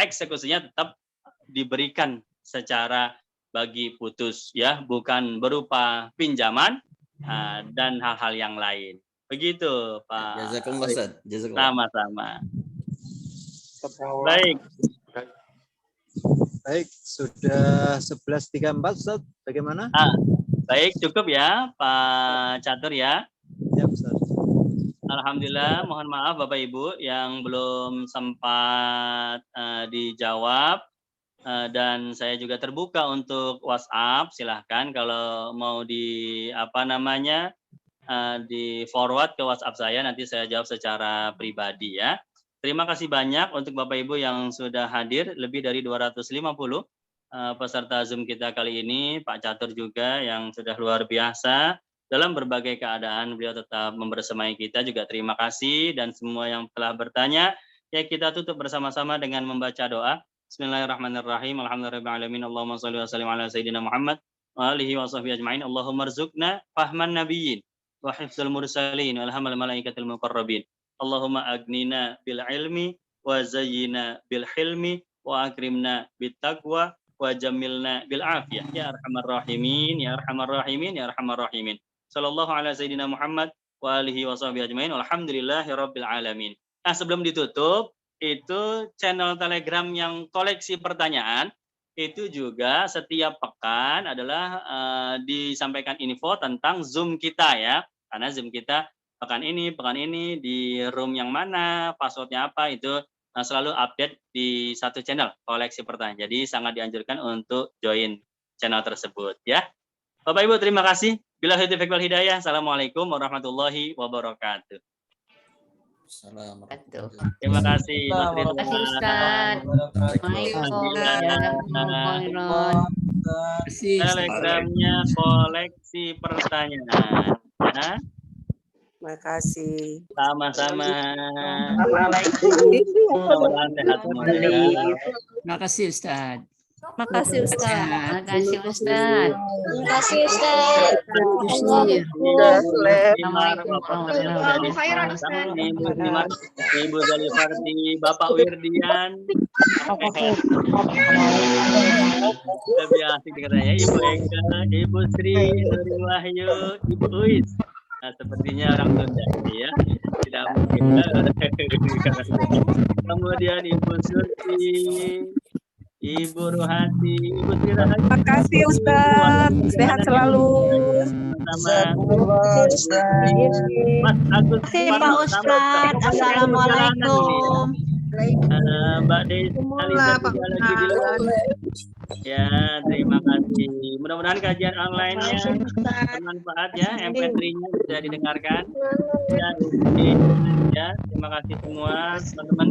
eksekusinya tetap diberikan secara bagi putus, ya, bukan berupa pinjaman dan hal-hal yang lain. Begitu, Pak. Jazakumullah Ustaz. Sama-sama. Baik. Baik, sudah 11.34 Ustaz. Bagaimana? Baik, cukup ya Pak Catur ya. Ya, Ustaz. Alhamdulillah, mohon maaf Bapak Ibu yang belum sempat dijawab, dan saya juga terbuka untuk WhatsApp. Silahkan kalau mau di di forward ke WhatsApp saya, nanti saya jawab secara pribadi ya. Terima kasih banyak untuk Bapak Ibu yang sudah hadir, lebih dari 250 peserta Zoom kita kali ini. Pak Catur juga yang sudah luar biasa dalam berbagai keadaan, beliau tetap membersamai kita, juga terima kasih. Dan semua yang telah bertanya, ya kita tutup bersama-sama dengan membaca doa. Bismillahirrahmanirrahim. Alhamdulillahirrahmanirrahim. Allahumma sholli wa sallim ala sayyidina Muhammad wa alihi wa sahbihi ajma'in. Allahumma rzuqna fahman nabiyyin wa hifdzal mursalin wa alhamal malaikatil muqarrabin. Allahumma agnina bil ilmi wa zayyina bil hilmi wa akrimna bit taqwa wa jamilna bil afiyah, ya arhamar rahimin, ya arhamar rahimin, ya arhamar rahimin. Sallallahu ala sayyidina Muhammad wa alihi wa sahbihi ajmain. Alhamdulillahi rabbil alamin. Nah, sebelum ditutup, itu channel Telegram yang koleksi pertanyaan itu juga setiap pekan adalah disampaikan info tentang Zoom kita, ya. Karena Zoom kita pekan ini di room yang mana, passwordnya apa, itu selalu update di satu channel koleksi pertanyaan. Jadi sangat dianjurkan untuk join channel tersebut, ya. Bapak Ibu terima kasih. Billahi taufiq wal hidayah. Assalamualaikum warahmatullahi wabarakatuh. Terima kasih. Telegramnya koleksi pertanyaan. Terima kasih. Sama-sama. Assalamualaikum. Mudah-mudahan sehat semua ya. Makasih Ustaz. Makasih Ustaz. Makasih Ustaz. Terima kasih Ustaz. Ibu Zalifardi, Bapak Wirdian, lebih asik dengarnya. Ibu Eka, Ibu Sri, Nuri Wahyu, Ibu Uis. Nah, sepertinya orang Sunda ya, tidak mungkin. Kemudian Ibu Surti, Ibu Rohati, Ibu Sirahati. Terima kasih Ustaz. Sehat selalu. Mas Agus Pak Ustaz. Assalamualaikum. Mbak Desi Alisa juga lagi di luar. Ya, terima kasih. Mudah-mudahan kajian online-nya bermanfaat ya, MP3-nya bisa didengarkan. Ya, terima kasih semua teman-teman.